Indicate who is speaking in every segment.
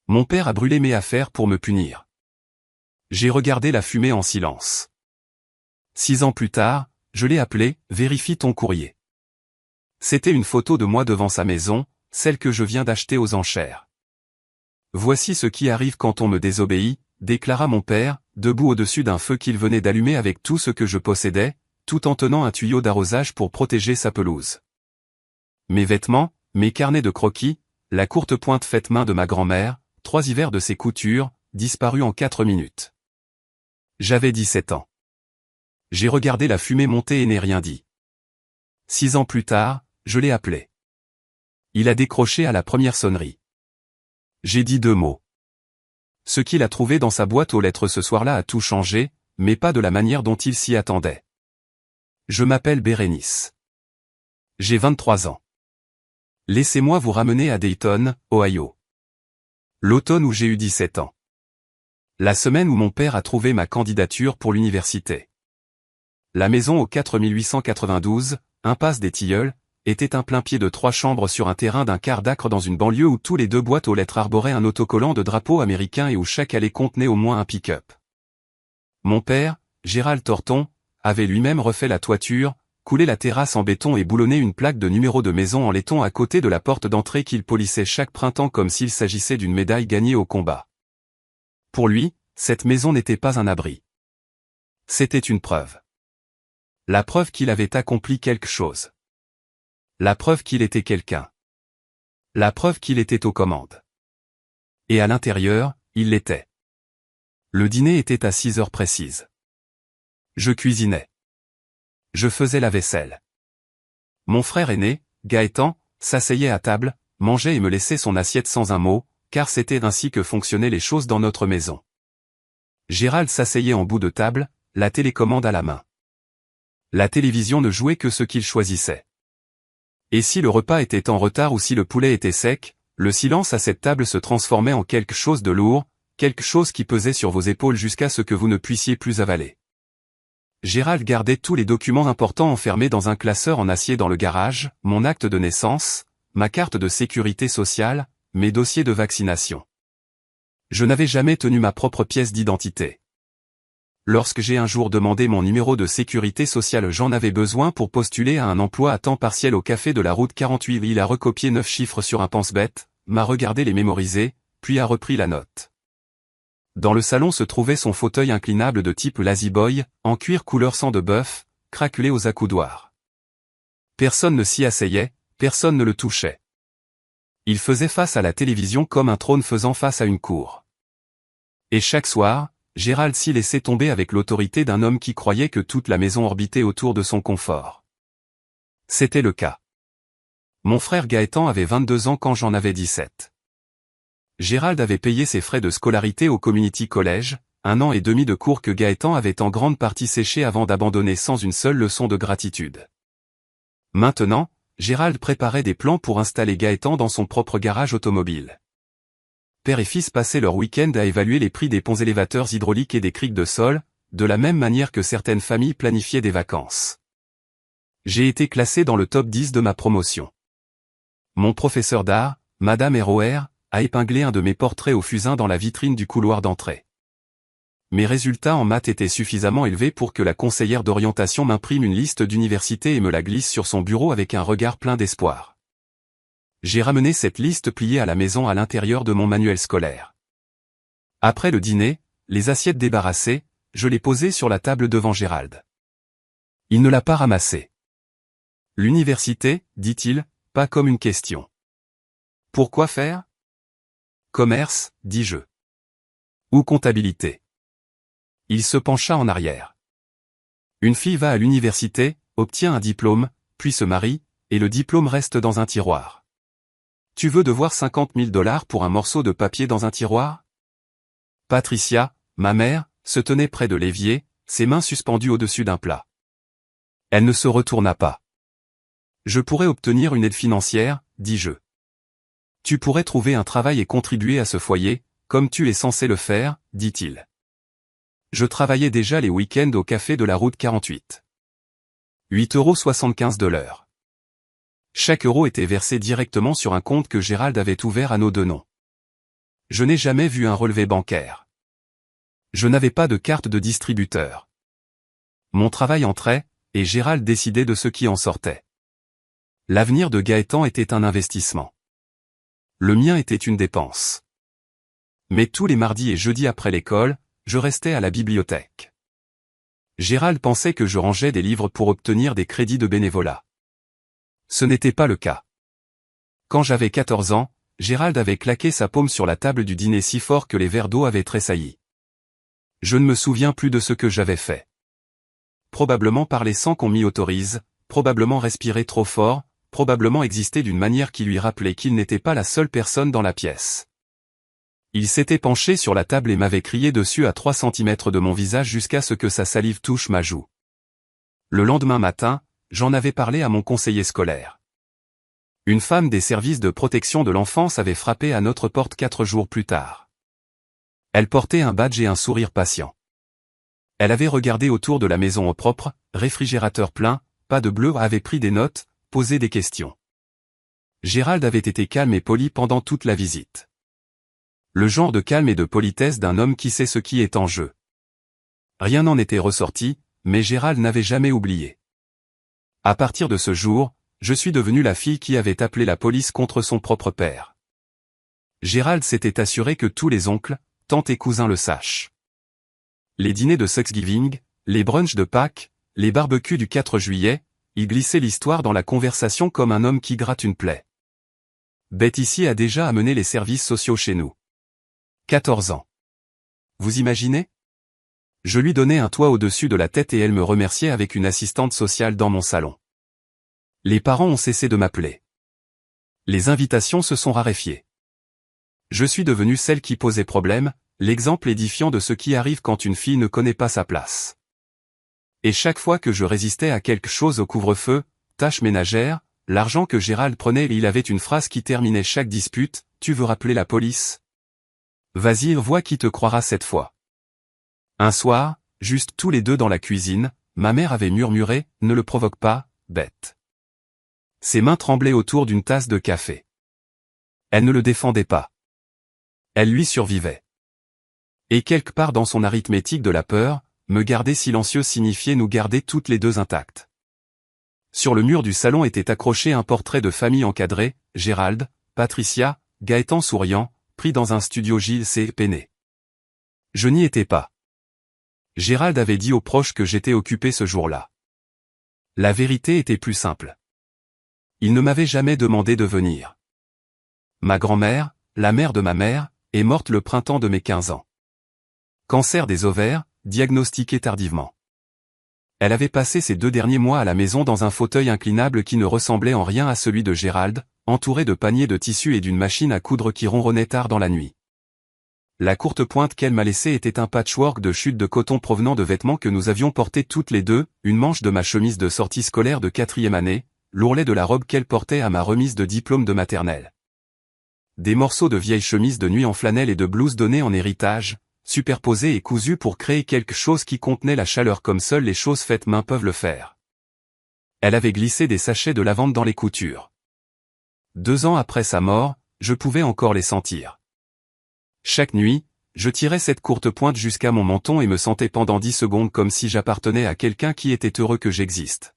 Speaker 1: Mon père a brûlé mes affaires pour me punir. J'ai regardé la fumée en silence. 6 ans plus tard, je l'ai appelé, vérifie ton courrier. C'était une photo de moi devant sa maison, celle que je viens d'acheter aux enchères. Voici ce qui arrive quand on me désobéit, déclara mon père, debout au-dessus d'un feu qu'il venait d'allumer avec tout ce que je possédais, tout en tenant un tuyau d'arrosage pour protéger sa pelouse. Mes vêtements, mes carnets de croquis, la courte pointe faite main de ma grand-mère, 3 hivers de ses coutures, disparus en 4 minutes. J'avais 17 ans. J'ai regardé la fumée monter et n'ai rien dit. 6 ans plus tard, je l'ai appelé. Il a décroché à la première sonnerie. J'ai dit 2 mots. Ce qu'il a trouvé dans sa boîte aux lettres ce soir-là a tout changé, mais pas de la manière dont il s'y attendait. Je m'appelle Bérénice. J'ai 23 ans. Laissez-moi vous ramener à Dayton, Ohio. L'automne où j'ai eu 17 ans. La semaine où mon père a trouvé ma candidature pour l'université. La maison au 4892, impasse des Tilleuls, était un plein-pied de 3 chambres sur un terrain d'un quart d'acre dans une banlieue où tous les 2 boîtes aux lettres arboraient un autocollant de drapeau américain et où chaque allée contenait au moins un pick-up. Mon père, Gérald Thornton, avait lui-même refait la toiture, coulé la terrasse en béton et boulonné une plaque de numéro de maison en laiton à côté de la porte d'entrée qu'il polissait chaque printemps comme s'il s'agissait d'une médaille gagnée au combat. Pour lui, cette maison n'était pas un abri. C'était une preuve. La preuve qu'il avait accompli quelque chose. La preuve qu'il était quelqu'un. La preuve qu'il était aux commandes. Et à l'intérieur, il l'était. Le dîner était à 6 heures précises. Je cuisinais. Je faisais la vaisselle. Mon frère aîné, Gaëtan, s'asseyait à table, mangeait et me laissait son assiette sans un mot, car c'était ainsi que fonctionnaient les choses dans notre maison. Gérald s'asseyait en bout de table, la télécommande à la main. La télévision ne jouait que ce qu'il choisissait. Et si le repas était en retard ou si le poulet était sec, le silence à cette table se transformait en quelque chose de lourd, quelque chose qui pesait sur vos épaules jusqu'à ce que vous ne puissiez plus avaler. Gérald gardait tous les documents importants enfermés dans un classeur en acier dans le garage, mon acte de naissance, ma carte de sécurité sociale, mes dossiers de vaccination. Je n'avais jamais tenu ma propre pièce d'identité. Lorsque j'ai un jour demandé mon numéro de sécurité sociale, j'en avais besoin pour postuler à un emploi à temps partiel au café de la route 48. Il a recopié 9 chiffres sur un pense-bête, m'a regardé les mémoriser, puis a repris la note. Dans le salon se trouvait son fauteuil inclinable de type Lazy Boy, en cuir couleur sang de bœuf, craquelé aux accoudoirs. Personne ne s'y asseyait, personne ne le touchait. Il faisait face à la télévision comme un trône faisant face à une cour. Et chaque soir, Gérald s'y laissait tomber avec l'autorité d'un homme qui croyait que toute la maison orbitait autour de son confort. C'était le cas. Mon frère Gaëtan avait 22 ans quand j'en avais 17. Gérald avait payé ses frais de scolarité au Community College, 1 an et demi de cours que Gaëtan avait en grande partie séché avant d'abandonner sans une seule leçon de gratitude. Maintenant, Gérald préparait des plans pour installer Gaëtan dans son propre garage automobile. Père et fils passaient leur week-end à évaluer les prix des ponts élévateurs hydrauliques et des criques de sol, de la même manière que certaines familles planifiaient des vacances. J'ai été classé dans le top 10 de ma promotion. Mon professeur d'art, Madame ROR, a épinglé un de mes portraits au fusain dans la vitrine du couloir d'entrée. Mes résultats en maths étaient suffisamment élevés pour que la conseillère d'orientation m'imprime une liste d'universités et me la glisse sur son bureau avec un regard plein d'espoir. J'ai ramené cette liste pliée à la maison à l'intérieur de mon manuel scolaire. Après le dîner, les assiettes débarrassées, je les posais sur la table devant Gérald. Il ne l'a pas ramassée. L'université, dit-il, pas comme une question. Pourquoi faire ? Commerce, dis-je. Ou comptabilité. Il se pencha en arrière. Une fille va à l'université, obtient un diplôme, puis se marie, et le diplôme reste dans un tiroir. Tu veux devoir 50 000 $ pour un morceau de papier dans un tiroir ? Patricia, ma mère, se tenait près de l'évier, ses mains suspendues au-dessus d'un plat. Elle ne se retourna pas. Je pourrais obtenir une aide financière, dis-je. Tu pourrais trouver un travail et contribuer à ce foyer, comme tu es censé le faire, dit-il. Je travaillais déjà les week-ends au café de la route 48. 8,75 € de l'heure. Chaque euro était versé directement sur un compte que Gérald avait ouvert à nos deux noms. Je n'ai jamais vu un relevé bancaire. Je n'avais pas de carte de distributeur. Mon travail entrait, et Gérald décidait de ce qui en sortait. L'avenir de Gaëtan était un investissement. Le mien était une dépense. Mais tous les mardis et jeudis après l'école, je restais à la bibliothèque. Gérald pensait que je rangeais des livres pour obtenir des crédits de bénévolat. Ce n'était pas le cas. Quand j'avais 14 ans, Gérald avait claqué sa paume sur la table du dîner si fort que les verres d'eau avaient tressailli. Je ne me souviens plus de ce que j'avais fait. Probablement parler sans qu'on m'y autorise, probablement respirer trop fort, probablement exister d'une manière qui lui rappelait qu'il n'était pas la seule personne dans la pièce. Il s'était penché sur la table et m'avait crié dessus à 3 centimètres de mon visage jusqu'à ce que sa salive touche ma joue. Le lendemain matin, j'en avais parlé à mon conseiller scolaire. Une femme des services de protection de l'enfance avait frappé à notre porte 4 jours plus tard. Elle portait un badge et un sourire patient. Elle avait regardé autour de la maison au propre, réfrigérateur plein, pas de bleu, avait pris des notes, posé des questions. Gérald avait été calme et poli pendant toute la visite. Le genre de calme et de politesse d'un homme qui sait ce qui est en jeu. Rien n'en était ressorti, mais Gérald n'avait jamais oublié. À partir de ce jour, je suis devenu la fille qui avait appelé la police contre son propre père. Gérald s'était assuré que tous les oncles, tantes et cousins le sachent. Les dîners de Thanksgiving, les brunchs de Pâques, les barbecues du 4 juillet, il glissait l'histoire dans la conversation comme un homme qui gratte une plaie. Beth ici a déjà amené les services sociaux chez nous. 14 ans. Vous imaginez? Je lui donnais un toit au-dessus de la tête et elle me remerciait avec une assistante sociale dans mon salon. Les parents ont cessé de m'appeler. Les invitations se sont raréfiées. Je suis devenue celle qui posait problème, l'exemple édifiant de ce qui arrive quand une fille ne connaît pas sa place. Et chaque fois que je résistais à quelque chose au couvre-feu, tâches ménagères, l'argent que Gérald prenait, il avait une phrase qui terminait chaque dispute: « Tu veux rappeler la police? Vas-y, vois qui te croira cette fois. » Un soir, juste tous les deux dans la cuisine, ma mère avait murmuré: « Ne le provoque pas, Beth. » Ses mains tremblaient autour d'une tasse de café. Elle ne le défendait pas. Elle lui survivait. Et quelque part dans son arithmétique de la peur, me garder silencieuse signifiait nous garder toutes les deux intactes. Sur le mur du salon était accroché un portrait de famille encadré, Gérald, Patricia, Gaëtan souriant, pris dans un studio Gilles C. Peiné. Je n'y étais pas. Gérald avait dit aux proches que j'étais occupé ce jour-là. La vérité était plus simple. Il ne m'avait jamais demandé de venir. Ma grand-mère, la mère de ma mère, est morte le printemps de mes 15 ans. Cancer des ovaires, diagnostiqué tardivement. Elle avait passé ces 2 derniers mois à la maison dans un fauteuil inclinable qui ne ressemblait en rien à celui de Gérald, entouré de paniers de tissus et d'une machine à coudre qui ronronnait tard dans la nuit. La courte pointe qu'elle m'a laissée était un patchwork de chutes de coton provenant de vêtements que nous avions portés toutes les deux, une manche de ma chemise de sortie scolaire de 4e année, l'ourlet de la robe qu'elle portait à ma remise de diplôme de maternelle. Des morceaux de vieilles chemises de nuit en flanelle et de blouses données en héritage, superposés et cousus pour créer quelque chose qui contenait la chaleur comme seules les choses faites main peuvent le faire. Elle avait glissé des sachets de lavande dans les coutures. 2 ans après sa mort, je pouvais encore les sentir. Chaque nuit, je tirais cette courte pointe jusqu'à mon menton et me sentais pendant 10 secondes comme si j'appartenais à quelqu'un qui était heureux que j'existe.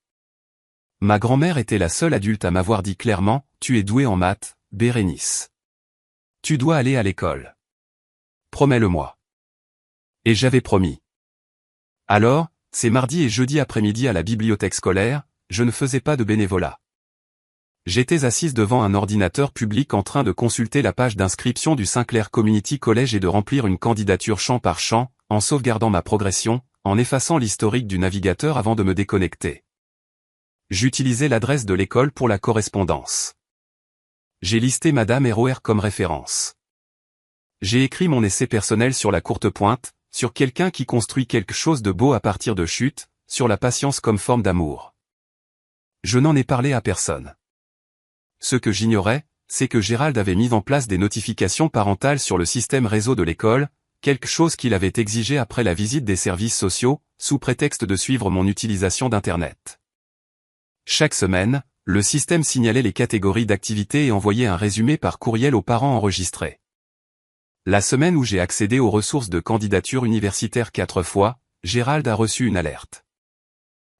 Speaker 1: Ma grand-mère était la seule adulte à m'avoir dit clairement: « Tu es douée en maths, Bérénice. Tu dois aller à l'école. Promets-le-moi. » Et j'avais promis. Alors, ces mardis et jeudis après-midi à la bibliothèque scolaire, je ne faisais pas de bénévolat. J'étais assise devant un ordinateur public en train de consulter la page d'inscription du Saint-Clair Community College et de remplir une candidature champ par champ, en sauvegardant ma progression, en effaçant l'historique du navigateur avant de me déconnecter. J'utilisais l'adresse de l'école pour la correspondance. J'ai listé Madame ROR comme référence. J'ai écrit mon essai personnel sur la courte pointe, sur quelqu'un qui construit quelque chose de beau à partir de chutes, sur la patience comme forme d'amour. Je n'en ai parlé à personne. Ce que j'ignorais, c'est que Gérald avait mis en place des notifications parentales sur le système réseau de l'école, quelque chose qu'il avait exigé après la visite des services sociaux, sous prétexte de suivre mon utilisation d'Internet. Chaque semaine, le système signalait les catégories d'activités et envoyait un résumé par courriel aux parents enregistrés. La semaine où j'ai accédé aux ressources de candidature universitaire 4 fois, Gérald a reçu une alerte.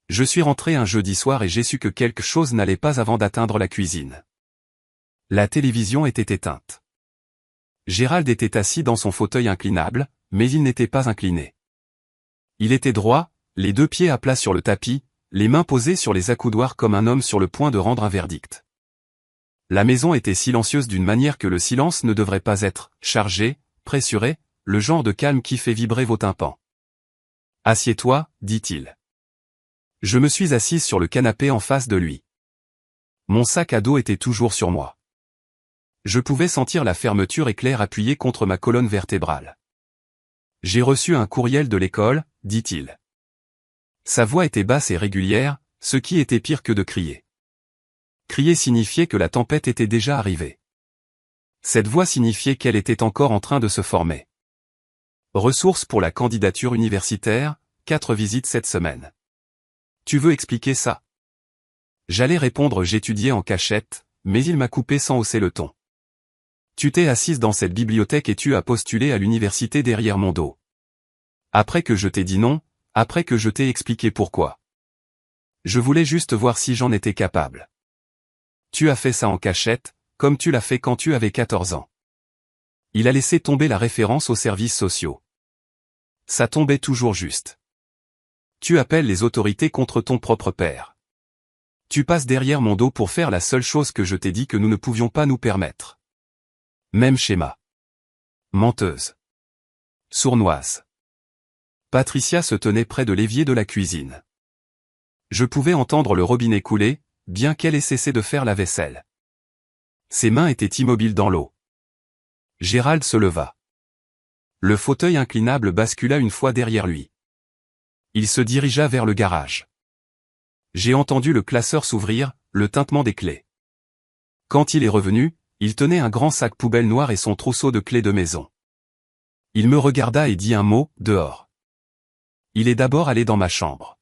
Speaker 1: Je suis rentré un jeudi soir et j'ai su que quelque chose n'allait pas avant d'atteindre la cuisine. La télévision était éteinte. Gérald était assis dans son fauteuil inclinable, mais il n'était pas incliné. Il était droit, les 2 pieds à plat sur le tapis, les mains posées sur les accoudoirs comme un homme sur le point de rendre un verdict. La maison était silencieuse d'une manière que le silence ne devrait pas être chargé, pressuré, le genre de calme qui fait vibrer vos tympans. « Assieds-toi » dit-il. Je me suis assise sur le canapé en face de lui. Mon sac à dos était toujours sur moi. Je pouvais sentir la fermeture éclair appuyée contre ma colonne vertébrale. « J'ai reçu un courriel de l'école » dit-il. Sa voix était basse et régulière, ce qui était pire que de crier. Crier signifiait que la tempête était déjà arrivée. Cette voix signifiait qu'elle était encore en train de se former. Ressources pour la candidature universitaire, 4 visites cette semaine. Tu veux expliquer ça? J'allais répondre j'étudiais en cachette, mais il m'a coupé sans hausser le ton. Tu t'es assise dans cette bibliothèque et tu as postulé à l'université derrière mon dos. Après que je t'ai dit non, après que je t'ai expliqué pourquoi. Je voulais juste voir si j'en étais capable. Tu as fait ça en cachette, comme tu l'as fait quand tu avais 14 ans. Il a laissé tomber la référence aux services sociaux. Ça tombait toujours juste. Tu appelles les autorités contre ton propre père. Tu passes derrière mon dos pour faire la seule chose que je t'ai dit que nous ne pouvions pas nous permettre. Même schéma. Menteuse. Sournoise. Patricia se tenait près de l'évier de la cuisine. Je pouvais entendre le robinet couler, bien qu'elle ait cessé de faire la vaisselle. Ses mains étaient immobiles dans l'eau. Gérald se leva. Le fauteuil inclinable bascula une fois derrière lui. Il se dirigea vers le garage. J'ai entendu le classeur s'ouvrir, le tintement des clés. Quand il est revenu, il tenait un grand sac poubelle noir et son trousseau de clés de maison. Il me regarda et dit un mot, dehors. Il est d'abord allé dans ma chambre.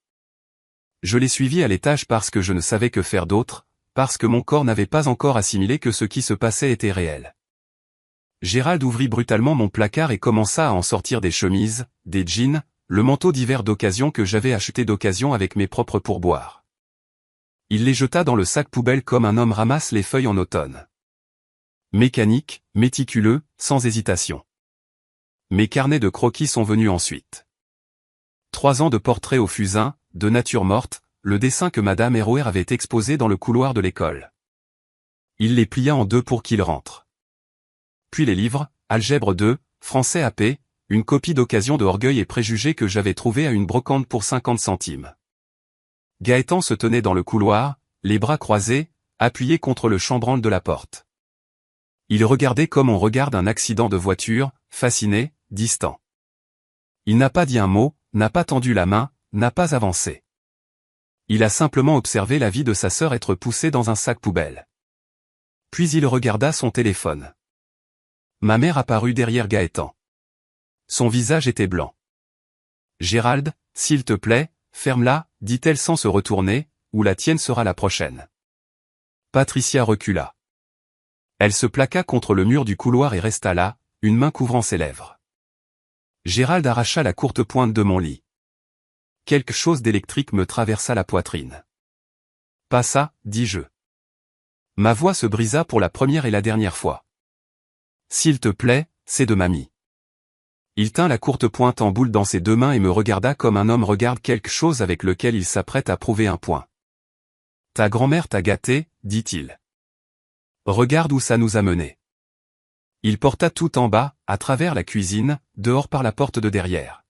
Speaker 1: Je l'ai suivi à l'étage parce que je ne savais que faire d'autre, parce que mon corps n'avait pas encore assimilé que ce qui se passait était réel. Gérald ouvrit brutalement mon placard et commença à en sortir des chemises, des jeans, le manteau d'hiver d'occasion que j'avais acheté d'occasion avec mes propres pourboires. Il les jeta dans le sac poubelle comme un homme ramasse les feuilles en automne. Mécanique, méticuleux, sans hésitation. Mes carnets de croquis sont venus ensuite. 3 ans de portraits au fusain, de nature morte, le dessin que Madame Héroer avait exposé dans le couloir de l'école. Il les plia en 2 pour qu'ils rentrent. Puis les livres, Algèbre 2, Français AP, une copie d'occasion de Orgueil et Préjugés que j'avais trouvé à une brocante pour 50 centimes. Gaëtan se tenait dans le couloir, les bras croisés, appuyé contre le chambranle de la porte. Il regardait comme on regarde un accident de voiture, fasciné, distant. Il n'a pas dit un mot, n'a pas tendu la main, n'a pas avancé. Il a simplement observé la vie de sa sœur être poussée dans un sac poubelle. Puis il regarda son téléphone. Ma mère apparut derrière Gaëtan. Son visage était blanc. « Gérald, s'il te plaît, ferme-la » dit-elle sans se retourner, « ou la tienne sera la prochaine. » Patricia recula. Elle se plaqua contre le mur du couloir et resta là, une main couvrant ses lèvres. Gérald arracha la courte pointe de mon lit. Quelque chose d'électrique me traversa la poitrine. « Pas ça » dis-je. Ma voix se brisa pour la première et la dernière fois. « S'il te plaît, c'est de mamie. » Il tint la courte pointe en boule dans ses 2 mains et me regarda comme un homme regarde quelque chose avec lequel il s'apprête à prouver un point. « Ta grand-mère t'a gâté » dit-il. « Regarde où ça nous a menés. » Il porta tout en bas, à travers la cuisine, dehors par la porte de derrière.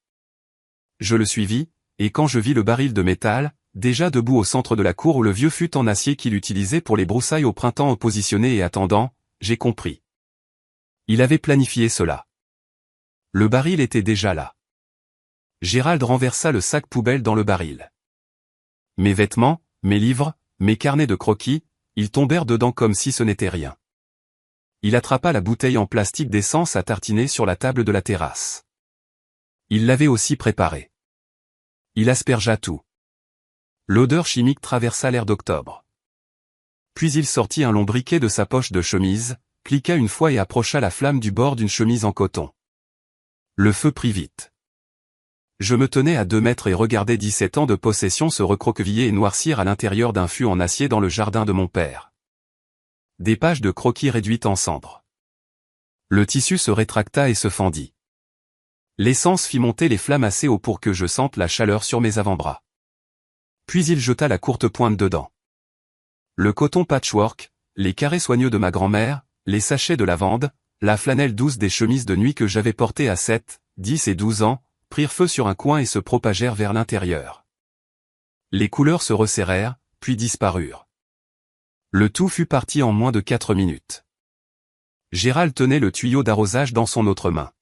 Speaker 1: Je le suivis, et quand je vis le baril de métal, déjà debout au centre de la cour où le vieux fut en acier qu'il utilisait pour les broussailles au printemps positionné et attendant, j'ai compris. Il avait planifié cela. Le baril était déjà là. Gérald renversa le sac poubelle dans le baril. Mes vêtements, mes livres, mes carnets de croquis, ils tombèrent dedans comme si ce n'était rien. Il attrapa la bouteille en plastique d'essence à tartiner sur la table de la terrasse. Il l'avait aussi préparée. Il aspergea tout. L'odeur chimique traversa l'air d'octobre. Puis il sortit un long briquet de sa poche de chemise, cliqua une fois et approcha la flamme du bord d'une chemise en coton. Le feu prit vite. Je me tenais à 2 mètres et regardais 17 ans de possession se recroqueviller et noircir à l'intérieur d'un fût en acier dans le jardin de mon père. Des pages de croquis réduites en cendres. Le tissu se rétracta et se fendit. L'essence fit monter les flammes assez haut pour que je sente la chaleur sur mes avant-bras. Puis il jeta la courte pointe dedans. Le coton patchwork, les carrés soigneux de ma grand-mère, les sachets de lavande, la flanelle douce des chemises de nuit que j'avais portées à 7, 10 et 12 ans, prirent feu sur un coin et se propagèrent vers l'intérieur. Les couleurs se resserrèrent, puis disparurent. Le tout fut parti en moins de 4 minutes. Gérald tenait le tuyau d'arrosage dans son autre main.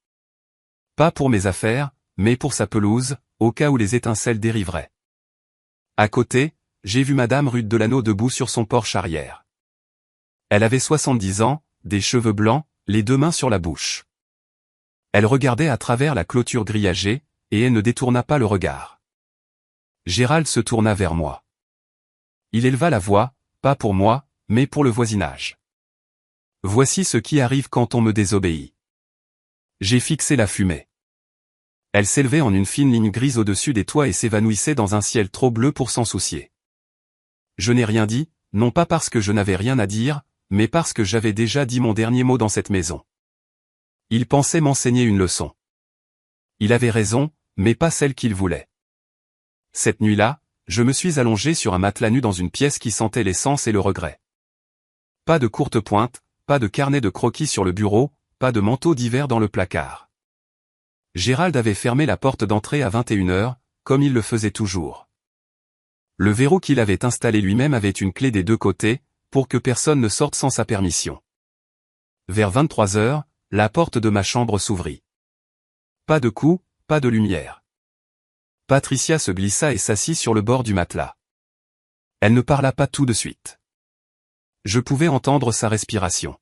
Speaker 1: Pas pour mes affaires, mais pour sa pelouse, au cas où les étincelles dériveraient. À côté, j'ai vu Madame Ruth Delano debout sur son porche arrière. Elle avait 70 ans, des cheveux blancs, les 2 mains sur la bouche. Elle regardait à travers la clôture grillagée, et elle ne détourna pas le regard. Gérald se tourna vers moi. Il éleva la voix, pas pour moi, mais pour le voisinage. Voici ce qui arrive quand on me désobéit. J'ai fixé la fumée. Elle s'élevait en une fine ligne grise au-dessus des toits et s'évanouissait dans un ciel trop bleu pour s'en soucier. Je n'ai rien dit, non pas parce que je n'avais rien à dire, mais parce que j'avais déjà dit mon dernier mot dans cette maison. Il pensait m'enseigner une leçon. Il avait raison, mais pas celle qu'il voulait. Cette nuit-là, je me suis allongé sur un matelas nu dans une pièce qui sentait l'essence et le regret. Pas de courte pointe, pas de carnet de croquis sur le bureau, pas de manteau d'hiver dans le placard. Gérald avait fermé la porte d'entrée à 21h, comme il le faisait toujours. Le verrou qu'il avait installé lui-même avait une clé des 2 côtés, pour que personne ne sorte sans sa permission. Vers 23h, la porte de ma chambre s'ouvrit. Pas de coup, pas de lumière. Patricia se glissa et s'assit sur le bord du matelas. Elle ne parla pas tout de suite. Je pouvais entendre sa respiration.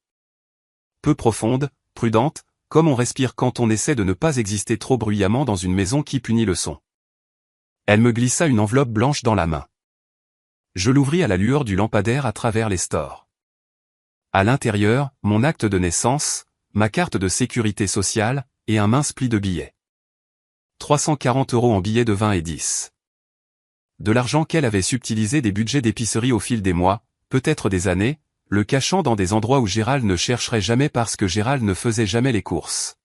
Speaker 1: Peu profonde, prudente, comme on respire quand on essaie de ne pas exister trop bruyamment dans une maison qui punit le son. Elle me glissa une enveloppe blanche dans la main. Je l'ouvris à la lueur du lampadaire à travers les stores. À l'intérieur, mon acte de naissance, ma carte de sécurité sociale, et un mince pli de billets. 340 € en billets de 20 et 10. De l'argent qu'elle avait subtilisé des budgets d'épicerie au fil des mois, peut-être des années, le cachant dans des endroits où Gérald ne chercherait jamais parce que Gérald ne faisait jamais les courses.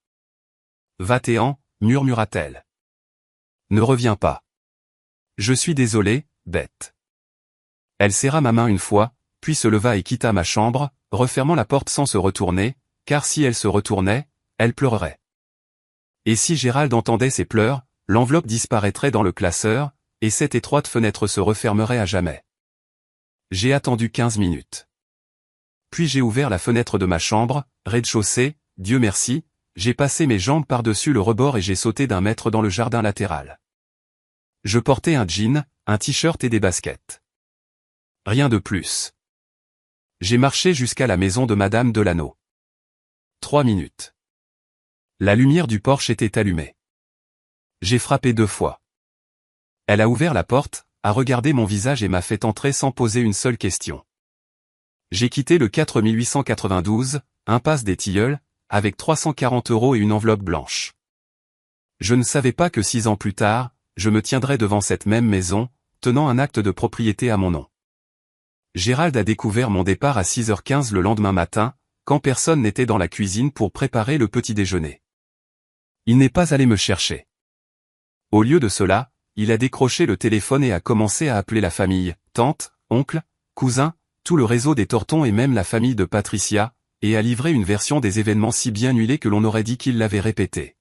Speaker 1: Va-t'en, murmura-t-elle. Ne reviens pas. Je suis désolé, bête. Elle serra ma main une fois, puis se leva et quitta ma chambre, refermant la porte sans se retourner, car si elle se retournait, elle pleurerait. Et si Gérald entendait ses pleurs, l'enveloppe disparaîtrait dans le classeur, et cette étroite fenêtre se refermerait à jamais. J'ai attendu 15 minutes. Puis j'ai ouvert la fenêtre de ma chambre, rez-de-chaussée, Dieu merci, j'ai passé mes jambes par-dessus le rebord et j'ai sauté d'1 mètre dans le jardin latéral. Je portais un jean, un t-shirt et des baskets. Rien de plus. J'ai marché jusqu'à la maison de Madame Delano. 3 minutes. La lumière du porche était allumée. J'ai frappé 2 fois. Elle a ouvert la porte, a regardé mon visage et m'a fait entrer sans poser une seule question. J'ai quitté le 4892, impasse des Tilleuls, avec 340 € et une enveloppe blanche. Je ne savais pas que 6 ans plus tard, je me tiendrais devant cette même maison, tenant un acte de propriété à mon nom. Gérald a découvert mon départ à 6h15 le lendemain matin, quand personne n'était dans la cuisine pour préparer le petit déjeuner. Il n'est pas allé me chercher. Au lieu de cela, il a décroché le téléphone et a commencé à appeler la famille, tante, oncle, cousin, tout le réseau des Tortons et même la famille de Patricia, et a livré une version des événements si bien huilée que l'on aurait dit qu'il l'avait répétée.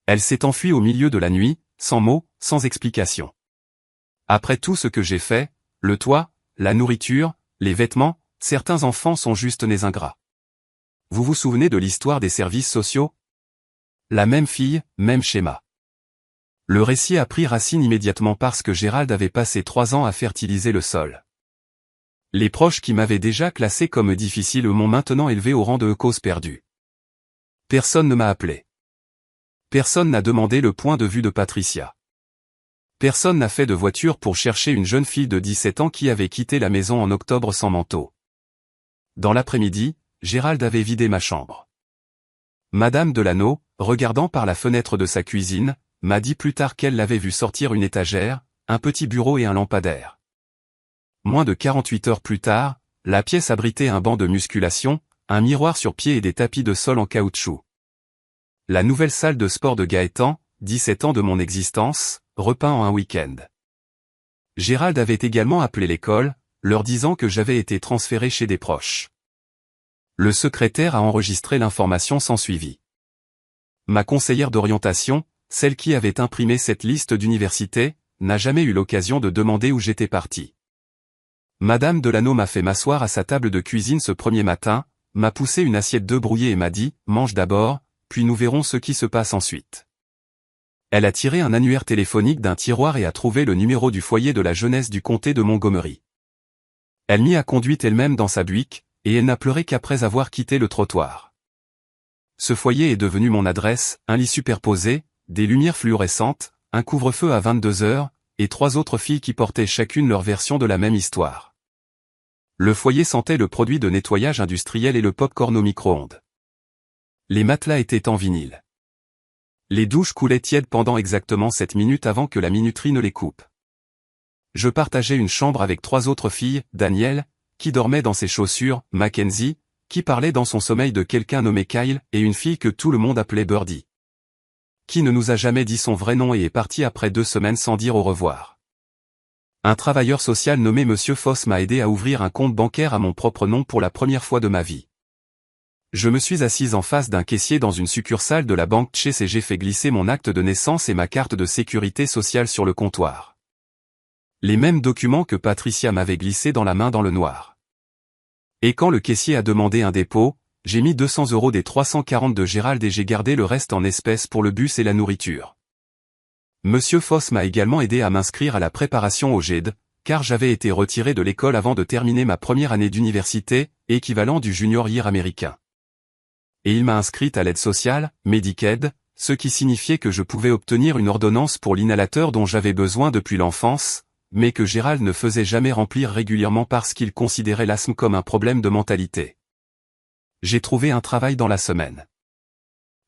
Speaker 1: Elle s'est enfuie au milieu de la nuit, sans mots, sans explication. Après tout ce que j'ai fait, le toit, la nourriture, les vêtements, certains enfants sont juste nés ingrats. Vous vous souvenez de l'histoire des services sociaux? La même fille, même schéma. Le récit a pris racine immédiatement parce que Gérald avait passé 3 ans à fertiliser le sol. Les proches qui m'avaient déjà classé comme difficile m'ont maintenant élevé au rang de cause perdue. Personne ne m'a appelé. Personne n'a demandé le point de vue de Patricia. Personne n'a fait de voiture pour chercher une jeune fille de 17 ans qui avait quitté la maison en octobre sans manteau. Dans l'après-midi, Gérald avait vidé ma chambre. Madame Delano, regardant par la fenêtre de sa cuisine, m'a dit plus tard qu'elle l'avait vu sortir une étagère, un petit bureau et un lampadaire. Moins de 48 heures plus tard, la pièce abritait un banc de musculation, un miroir sur pied et des tapis de sol en caoutchouc. La nouvelle salle de sport de Gaëtan, 17 ans de mon existence, repeint en un week-end. Gérald avait également appelé l'école, leur disant que j'avais été transféré chez des proches. Le secrétaire a enregistré l'information sans suivi. Ma conseillère d'orientation, celle qui avait imprimé cette liste d'universités, n'a jamais eu l'occasion de demander où j'étais parti. Madame Delano m'a fait m'asseoir à sa table de cuisine ce premier matin, m'a poussé une assiette d'œufs brouillés et m'a dit « Mange d'abord, puis nous verrons ce qui se passe ensuite ». Elle a tiré un annuaire téléphonique d'un tiroir et a trouvé le numéro du foyer de la jeunesse du comté de Montgomery. Elle m'y a conduite elle-même dans sa buick, et elle n'a pleuré qu'après avoir quitté le trottoir. Ce foyer est devenu mon adresse, un lit superposé, des lumières fluorescentes, un couvre-feu à 22 heures, et 3 autres filles qui portaient chacune leur version de la même histoire. Le foyer sentait le produit de nettoyage industriel et le pop-corn au micro-ondes. Les matelas étaient en vinyle. Les douches coulaient tièdes pendant exactement 7 minutes avant que la minuterie ne les coupe. Je partageais une chambre avec 3 autres filles, Danielle, qui dormait dans ses chaussures, Mackenzie, qui parlait dans son sommeil de quelqu'un nommé Kyle, et une fille que tout le monde appelait Birdie, qui ne nous a jamais dit son vrai nom et est parti après 2 semaines sans dire au revoir. Un travailleur social nommé Monsieur Foss m'a aidé à ouvrir un compte bancaire à mon propre nom pour la première fois de ma vie. Je me suis assise en face d'un caissier dans une succursale de la banque Chase et j'ai fait glisser mon acte de naissance et ma carte de sécurité sociale sur le comptoir. Les mêmes documents que Patricia m'avait glissés dans la main dans le noir. Et quand le caissier a demandé un dépôt, j'ai mis 200 € des 340 de Gérald et j'ai gardé le reste en espèces pour le bus et la nourriture. Monsieur Foss m'a également aidé à m'inscrire à la préparation au GED, car j'avais été retiré de l'école avant de terminer ma première année d'université, équivalent du junior year américain. Et il m'a inscrite à l'aide sociale, Medicaid, ce qui signifiait que je pouvais obtenir une ordonnance pour l'inhalateur dont j'avais besoin depuis l'enfance, mais que Gérald ne faisait jamais remplir régulièrement parce qu'il considérait l'asthme comme un problème de mentalité. J'ai trouvé un travail dans la semaine.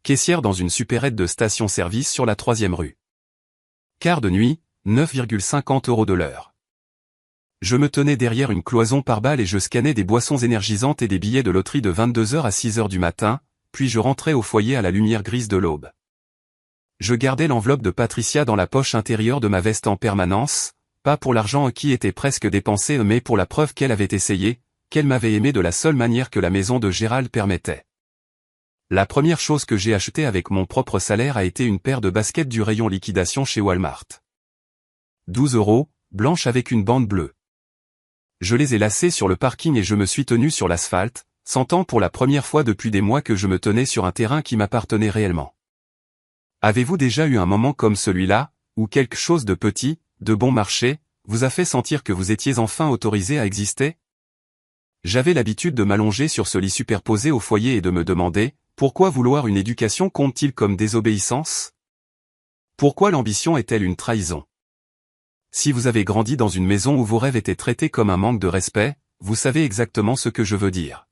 Speaker 1: Caissière dans une supérette de station-service sur la 3e rue. Quart de nuit, 9,50 € de l'heure. Je me tenais derrière une cloison par balle et je scannais des boissons énergisantes et des billets de loterie de 22 h à 6 h du matin, puis je rentrais au foyer à la lumière grise de l'aube. Je gardais l'enveloppe de Patricia dans la poche intérieure de ma veste en permanence, pas pour l'argent qui était presque dépensé mais pour la preuve qu'elle avait essayé, qu'elle m'avait aimé de la seule manière que la maison de Gérald permettait. La première chose que j'ai achetée avec mon propre salaire a été une paire de baskets du rayon liquidation chez Walmart. 12 €, blanches avec une bande bleue. Je les ai lacées sur le parking et je me suis tenu sur l'asphalte, sentant pour la première fois depuis des mois que je me tenais sur un terrain qui m'appartenait réellement. Avez-vous déjà eu un moment comme celui-là, où quelque chose de petit, de bon marché, vous a fait sentir que vous étiez enfin autorisé à exister? J'avais l'habitude de m'allonger sur ce lit superposé au foyer et de me demander, pourquoi vouloir une éducation compte-t-il comme désobéissance? Pourquoi l'ambition est-elle une trahison? Si vous avez grandi dans une maison où vos rêves étaient traités comme un manque de respect, vous savez exactement ce que je veux dire.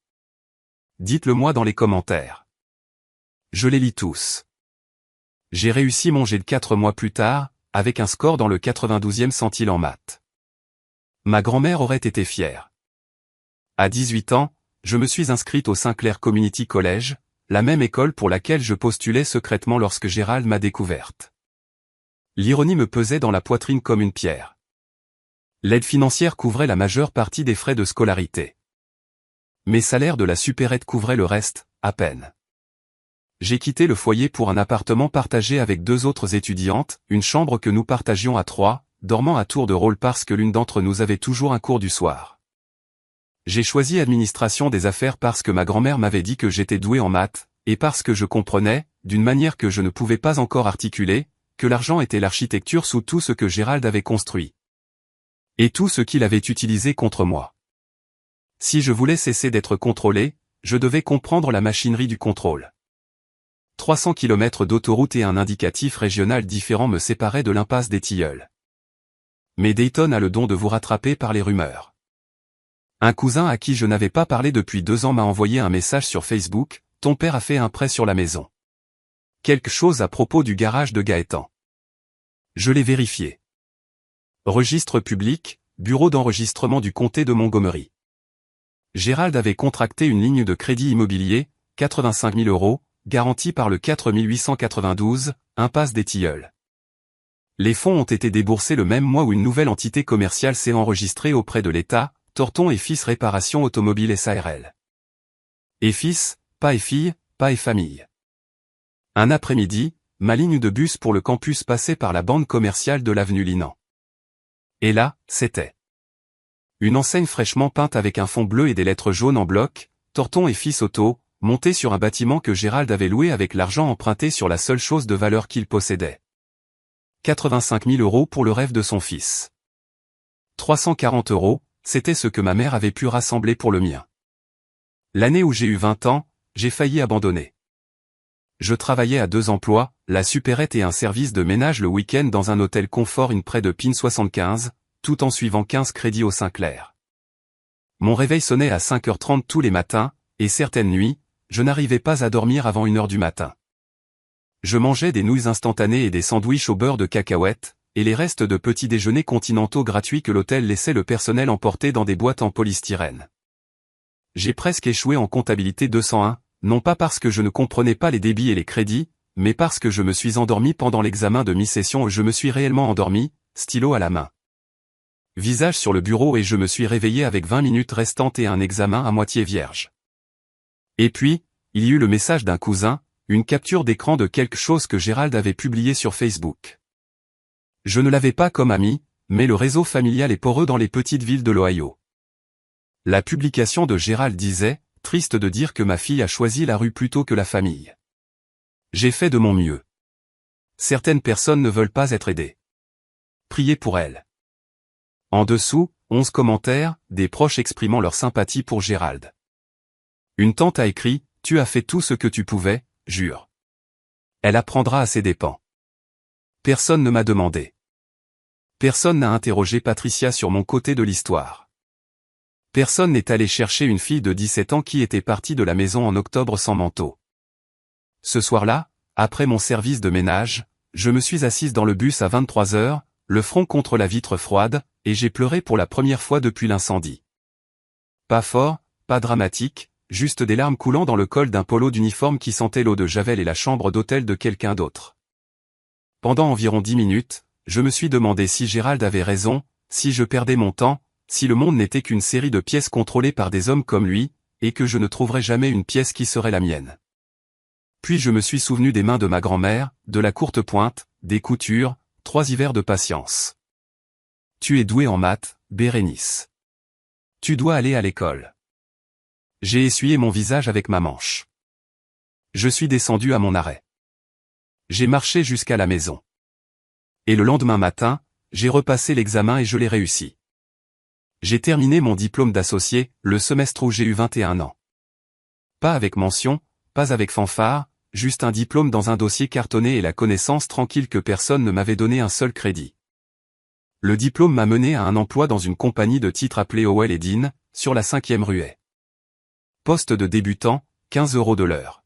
Speaker 1: Dites-le moi dans les commentaires. Je les lis tous. J'ai réussi mon GED 4 mois plus tard, avec un score dans le 92e centile en maths. Ma grand-mère aurait été fière. À 18 ans, je me suis inscrite au Sinclair Community College, la même école pour laquelle je postulais secrètement lorsque Gérald m'a découverte. L'ironie me pesait dans la poitrine comme une pierre. L'aide financière couvrait la majeure partie des frais de scolarité. Mes salaires de la supérette couvraient le reste, à peine. J'ai quitté le foyer pour un appartement partagé avec 2 autres étudiantes, une chambre que nous partagions à 3, dormant à tour de rôle parce que l'une d'entre nous avait toujours un cours du soir. J'ai choisi administration des affaires parce que ma grand-mère m'avait dit que j'étais doué en maths, et parce que je comprenais, d'une manière que je ne pouvais pas encore articuler, que l'argent était l'architecture sous tout ce que Gérald avait construit. Et tout ce qu'il avait utilisé contre moi. Si je voulais cesser d'être contrôlé, je devais comprendre la machinerie du contrôle. 300 km d'autoroute et un indicatif régional différent me séparaient de l'impasse des Tilleuls. Mais Dayton a le don de vous rattraper par les rumeurs. Un cousin à qui je n'avais pas parlé depuis 2 ans m'a envoyé un message sur Facebook, « Ton père a fait un prêt sur la maison. Quelque chose à propos du garage de Gaëtan. » Je l'ai vérifié. Registre public, bureau d'enregistrement du comté de Montgomery. Gérald avait contracté une ligne de crédit immobilier, 85 000 €, garantie par le 4892, impasse des Tilleuls. Les fonds ont été déboursés le même mois où une nouvelle entité commerciale s'est enregistrée auprès de l'État, Thornton et Fils Réparation Automobile SARL. Et fils, pas et fille, pas et famille. Un après-midi, ma ligne de bus pour le campus passait par la bande commerciale de l'avenue Linan. Et là, c'était une enseigne fraîchement peinte avec un fond bleu et des lettres jaunes en bloc, Thornton et Fils Auto, montée sur un bâtiment que Gérald avait loué avec l'argent emprunté sur la seule chose de valeur qu'il possédait. 85 000 € pour le rêve de son fils. 340 €, c'était ce que ma mère avait pu rassembler pour le mien. L'année où j'ai eu 20 ans, j'ai failli abandonner. Je travaillais à 2 emplois, la supérette et un service de ménage le week-end dans un hôtel confort près de Pin 75, tout en suivant 15 crédits au Saint-Clair. Mon réveil sonnait à 5h30 tous les matins, et certaines nuits, je n'arrivais pas à dormir avant 1h du matin. Je mangeais des nouilles instantanées et des sandwichs au beurre de cacahuètes, et les restes de petits déjeuners continentaux gratuits que l'hôtel laissait le personnel emporter dans des boîtes en polystyrène. J'ai presque échoué en comptabilité 201, non pas parce que je ne comprenais pas les débits et les crédits, mais parce que je me suis endormi pendant l'examen de mi-session et je me suis réellement endormi, stylo à la main. Visage sur le bureau et je me suis réveillé avec 20 minutes restantes et un examen à moitié vierge. Et puis, il y eut le message d'un cousin, une capture d'écran de quelque chose que Gérald avait publié sur Facebook. Je ne l'avais pas comme ami, mais le réseau familial est poreux dans les petites villes de l'Ohio. La publication de Gérald disait, « Triste de dire que ma fille a choisi la rue plutôt que la famille. J'ai fait de mon mieux. Certaines personnes ne veulent pas être aidées. Priez pour elles. » En dessous, 11 commentaires, des proches exprimant leur sympathie pour Gérald. Une tante a écrit, « Tu as fait tout ce que tu pouvais, jure. Elle apprendra à ses dépens. » Personne ne m'a demandé. Personne n'a interrogé Patricia sur mon côté de l'histoire. Personne n'est allé chercher une fille de 17 ans qui était partie de la maison en octobre sans manteau. Ce soir-là, après mon service de ménage, je me suis assise dans le bus à 23h, le front contre la vitre froide, et j'ai pleuré pour la première fois depuis l'incendie. Pas fort, pas dramatique, juste des larmes coulant dans le col d'un polo d'uniforme qui sentait l'eau de Javel et la chambre d'hôtel de quelqu'un d'autre. Pendant environ 10 minutes, je me suis demandé si Gérald avait raison, si je perdais mon temps, si le monde n'était qu'une série de pièces contrôlées par des hommes comme lui, et que je ne trouverais jamais une pièce qui serait la mienne. Puis je me suis souvenu des mains de ma grand-mère, de la courte pointe, des coutures, 3 hivers de patience. Tu es douée en maths, Bérénice. Tu dois aller à l'école. J'ai essuyé mon visage avec ma manche. Je suis descendu à mon arrêt. J'ai marché jusqu'à la maison. Et le lendemain matin, j'ai repassé l'examen et je l'ai réussi. J'ai terminé mon diplôme d'associé, le semestre où j'ai eu 21 ans. Pas avec mention, pas avec fanfare, juste un diplôme dans un dossier cartonné et la connaissance tranquille que personne ne m'avait donné un seul crédit. Le diplôme m'a mené à un emploi dans une compagnie de titres appelée Howell & Dean, sur la 5e ruée. Poste de débutant, 15 € de l'heure.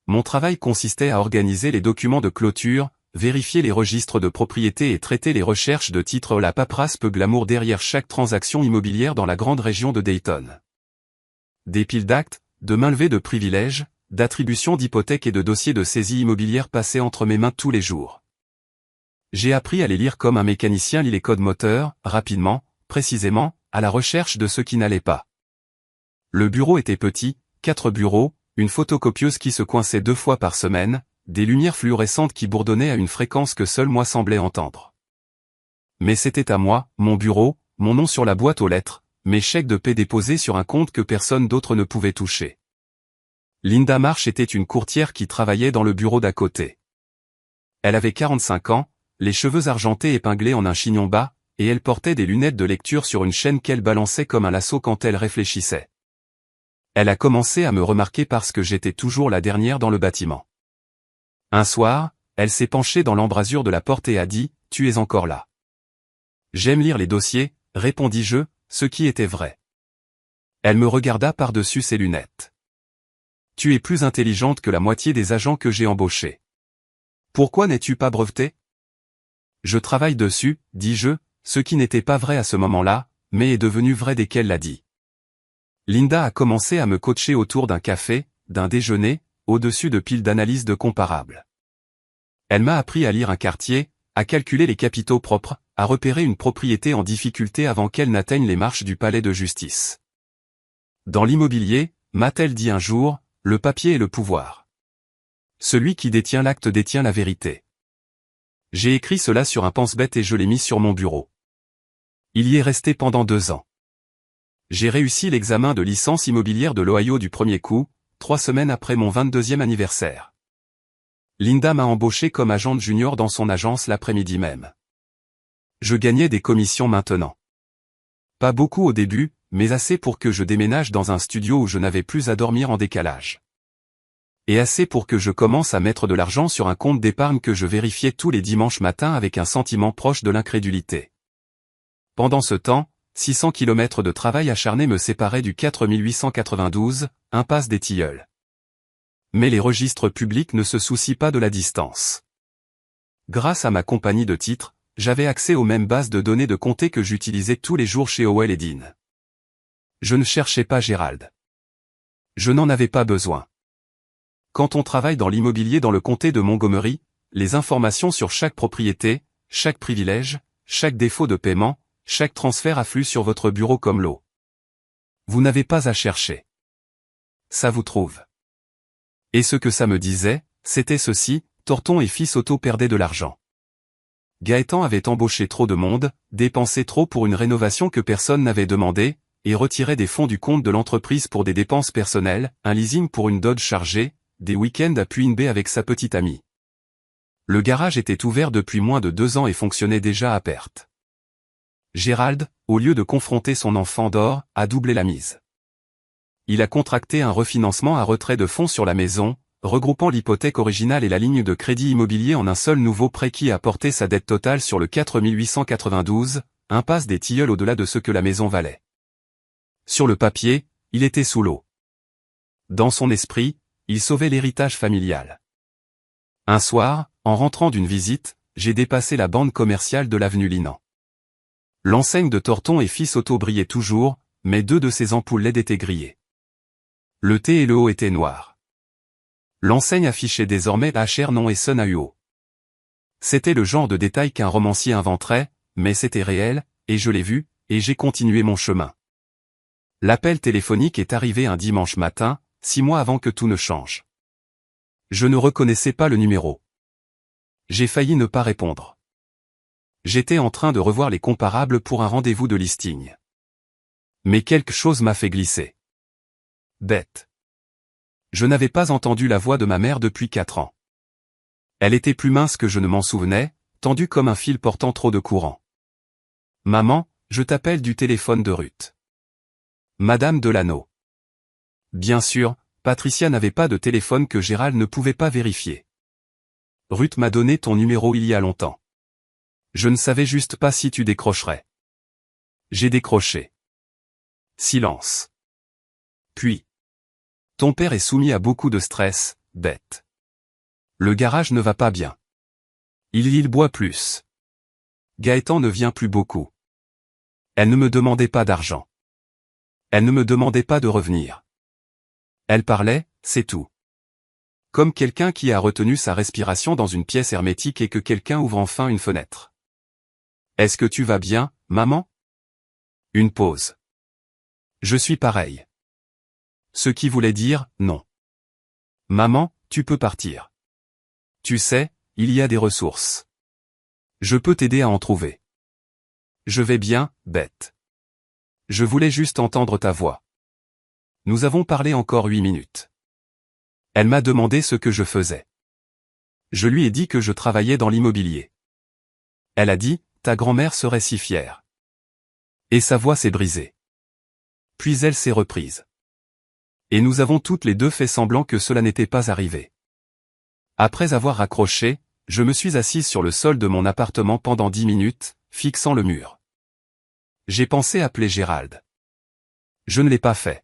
Speaker 1: Mon travail consistait à organiser les documents de clôture, vérifier les registres de propriété et traiter les recherches de titres, la paperasse peu glamour derrière chaque transaction immobilière dans la grande région de Dayton. Des piles d'actes, de mainlevés de privilèges, d'attributions d'hypothèques et de dossiers de saisie immobilière passaient entre mes mains tous les jours. J'ai appris à les lire comme un mécanicien lit les codes moteurs, rapidement, précisément, à la recherche de ce qui n'allait pas. Le bureau était petit, 4 bureaux, une photocopieuse qui se coinçait 2 fois par semaine, des lumières fluorescentes qui bourdonnaient à une fréquence que seul moi semblais entendre. Mais c'était à moi, mon bureau, mon nom sur la boîte aux lettres, mes chèques de paie déposés sur un compte que personne d'autre ne pouvait toucher. Linda Marsh était une courtière qui travaillait dans le bureau d'à côté. Elle avait 45 ans, les cheveux argentés épinglés en un chignon bas, et elle portait des lunettes de lecture sur une chaîne qu'elle balançait comme un lasso quand elle réfléchissait. Elle a commencé à me remarquer parce que j'étais toujours la dernière dans le bâtiment. Un soir, elle s'est penchée dans l'embrasure de la porte et a dit, « Tu es encore là. » « J'aime lire les dossiers, répondis-je, ce qui était vrai. Elle me regarda par-dessus ses lunettes. Tu es plus intelligente que la moitié des agents que j'ai embauchés. Pourquoi n'es-tu pas brevetée? Je travaille dessus, dis-je, ce qui n'était pas vrai à ce moment-là, mais est devenu vrai dès qu'elle l'a dit. Linda a commencé à me coacher autour d'un café, d'un déjeuner, au-dessus de piles d'analyses de comparables. Elle m'a appris à lire un quartier, à calculer les capitaux propres, à repérer une propriété en difficulté avant qu'elle n'atteigne les marches du palais de justice. Dans l'immobilier, m'a-t-elle dit un jour, le papier est le pouvoir. Celui qui détient l'acte détient la vérité. J'ai écrit cela sur un pense-bête et je l'ai mis sur mon bureau. Il y est resté pendant 2 ans. J'ai réussi l'examen de licence immobilière de l'Ohio du premier coup, 3 semaines après mon 22e anniversaire. Linda m'a embauché comme agente junior dans son agence l'après-midi même. Je gagnais des commissions maintenant. Pas beaucoup au début, mais assez pour que je déménage dans un studio où je n'avais plus à dormir en décalage. Et assez pour que je commence à mettre de l'argent sur un compte d'épargne que je vérifiais tous les dimanches matins avec un sentiment proche de l'incrédulité. Pendant ce temps, 600 km de travail acharné me séparaient du 4892, impasse des Tilleuls. Mais les registres publics ne se soucient pas de la distance. Grâce à ma compagnie de titres, j'avais accès aux mêmes bases de données de comté que j'utilisais tous les jours chez Howell & Dean. Je ne cherchais pas Gérald. Je n'en avais pas besoin. Quand on travaille dans l'immobilier dans le comté de Montgomery, les informations sur chaque propriété, chaque privilège, chaque défaut de paiement, chaque transfert afflue sur votre bureau comme l'eau. Vous n'avez pas à chercher. Ça vous trouve. Et ce que ça me disait, c'était ceci, Thornton et fils Otto perdaient de l'argent. Gaëtan avait embauché trop de monde, dépensé trop pour une rénovation que personne n'avait demandé, et retirait des fonds du compte de l'entreprise pour des dépenses personnelles, un leasing pour une Dodge chargée, des week-ends à Point B avec sa petite amie. Le garage était ouvert depuis moins de 2 ans et fonctionnait déjà à perte. Gérald, au lieu de confronter son enfant d'or, a doublé la mise. Il a contracté un refinancement à retrait de fonds sur la maison, regroupant l'hypothèque originale et la ligne de crédit immobilier en un seul nouveau prêt qui a porté sa dette totale sur le 4892, impasse des Tilleuls au-delà de ce que la maison valait. Sur le papier, il était sous l'eau. Dans son esprit, il sauvait l'héritage familial. Un soir, en rentrant d'une visite, j'ai dépassé la bande commerciale de l'avenue Linan. L'enseigne de Thornton et fils Otto brillait toujours, mais 2 de ses ampoules LED étaient grillées. Le T et le O étaient noirs. L'enseigne affichait désormais HR non et Son AUO. C'était le genre de détail qu'un romancier inventerait, mais c'était réel, et je l'ai vu, et j'ai continué mon chemin. L'appel téléphonique est arrivé un dimanche matin, 6 mois avant que tout ne change. Je ne reconnaissais pas le numéro. J'ai failli ne pas répondre. J'étais en train de revoir les comparables pour un rendez-vous de listing. Mais quelque chose m'a fait glisser. Bête. Je n'avais pas entendu la voix de ma mère depuis 4 ans. Elle était plus mince que je ne m'en souvenais, tendue comme un fil portant trop de courant. Maman, je t'appelle du téléphone de Ruth. Madame Delano. Bien sûr, Patricia n'avait pas de téléphone que Gérald ne pouvait pas vérifier. Ruth m'a donné ton numéro il y a longtemps. Je ne savais juste pas si tu décrocherais. J'ai décroché. Silence. Puis. Ton père est soumis à beaucoup de stress, bête. Le garage ne va pas bien. Il boit plus. Gaëtan ne vient plus beaucoup. Elle ne me demandait pas d'argent. Elle ne me demandait pas de revenir. Elle parlait, c'est tout. Comme quelqu'un qui a retenu sa respiration dans une pièce hermétique et que quelqu'un ouvre enfin une fenêtre. Est-ce que tu vas bien, maman? Une pause. Je suis pareil. Ce qui voulait dire, non. Maman, tu peux partir. Tu sais, il y a des ressources. Je peux t'aider à en trouver. Je vais bien, bête. Je voulais juste entendre ta voix. Nous avons parlé encore 8 minutes. Elle m'a demandé ce que je faisais. Je lui ai dit que je travaillais dans l'immobilier. Elle a dit, ta grand-mère serait si fière. Et sa voix s'est brisée. Puis elle s'est reprise. Et nous avons toutes les deux fait semblant que cela n'était pas arrivé. Après avoir raccroché, je me suis assise sur le sol de mon appartement pendant 10 minutes, fixant le mur. J'ai pensé appeler Gérald. Je ne l'ai pas fait.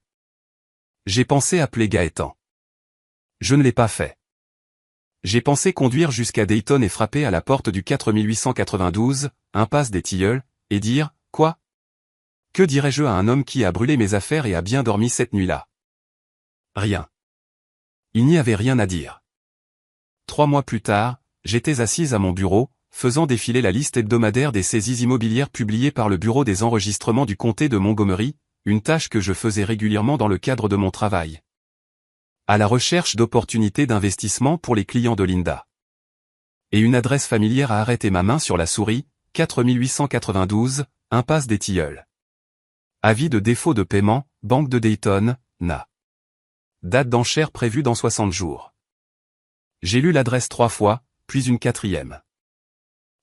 Speaker 1: J'ai pensé appeler Gaëtan. Je ne l'ai pas fait. J'ai pensé conduire jusqu'à Dayton et frapper à la porte du 4892, impasse des Tilleuls, et dire, quoi? Que dirais-je à un homme qui a brûlé mes affaires et a bien dormi cette nuit-là? Rien. Il n'y avait rien à dire. 3 mois plus tard, j'étais assise à mon bureau, faisant défiler la liste hebdomadaire des saisies immobilières publiées par le Bureau des enregistrements du comté de Montgomery, une tâche que je faisais régulièrement dans le cadre de mon travail. À la recherche d'opportunités d'investissement pour les clients de Linda. Et une adresse familière a arrêté ma main sur la souris, 4892, impasse des Tilleuls. Avis de défaut de paiement, Banque de Dayton, NA. Date d'enchère prévue dans 60 jours. J'ai lu l'adresse 3 fois, puis une 4e.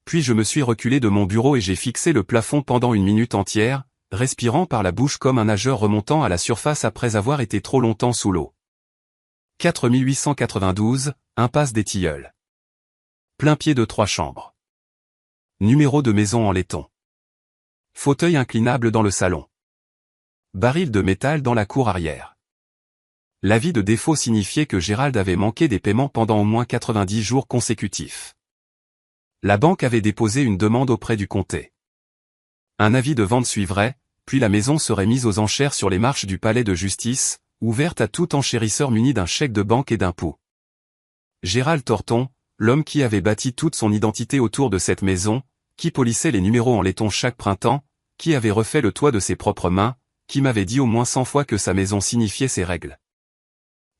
Speaker 1: Puis je me suis reculé de mon bureau et j'ai fixé le plafond pendant une minute entière, respirant par la bouche comme un nageur remontant à la surface après avoir été trop longtemps sous l'eau. 4892, impasse des Tilleuls. Plein pied de 3 chambres. Numéro de maison en laiton. Fauteuil inclinable dans le salon. Baril de métal dans la cour arrière. L'avis de défaut signifiait que Gérald avait manqué des paiements pendant au moins 90 jours consécutifs. La banque avait déposé une demande auprès du comté. Un avis de vente suivrait, puis la maison serait mise aux enchères sur les marches du palais de justice, ouverte à tout enchérisseur muni d'un chèque de banque et d'un pouls. Gérald Thornton, l'homme qui avait bâti toute son identité autour de cette maison, qui polissait les numéros en laiton chaque printemps, qui avait refait le toit de ses propres mains, qui m'avait dit au moins 100 fois que sa maison signifiait ses règles,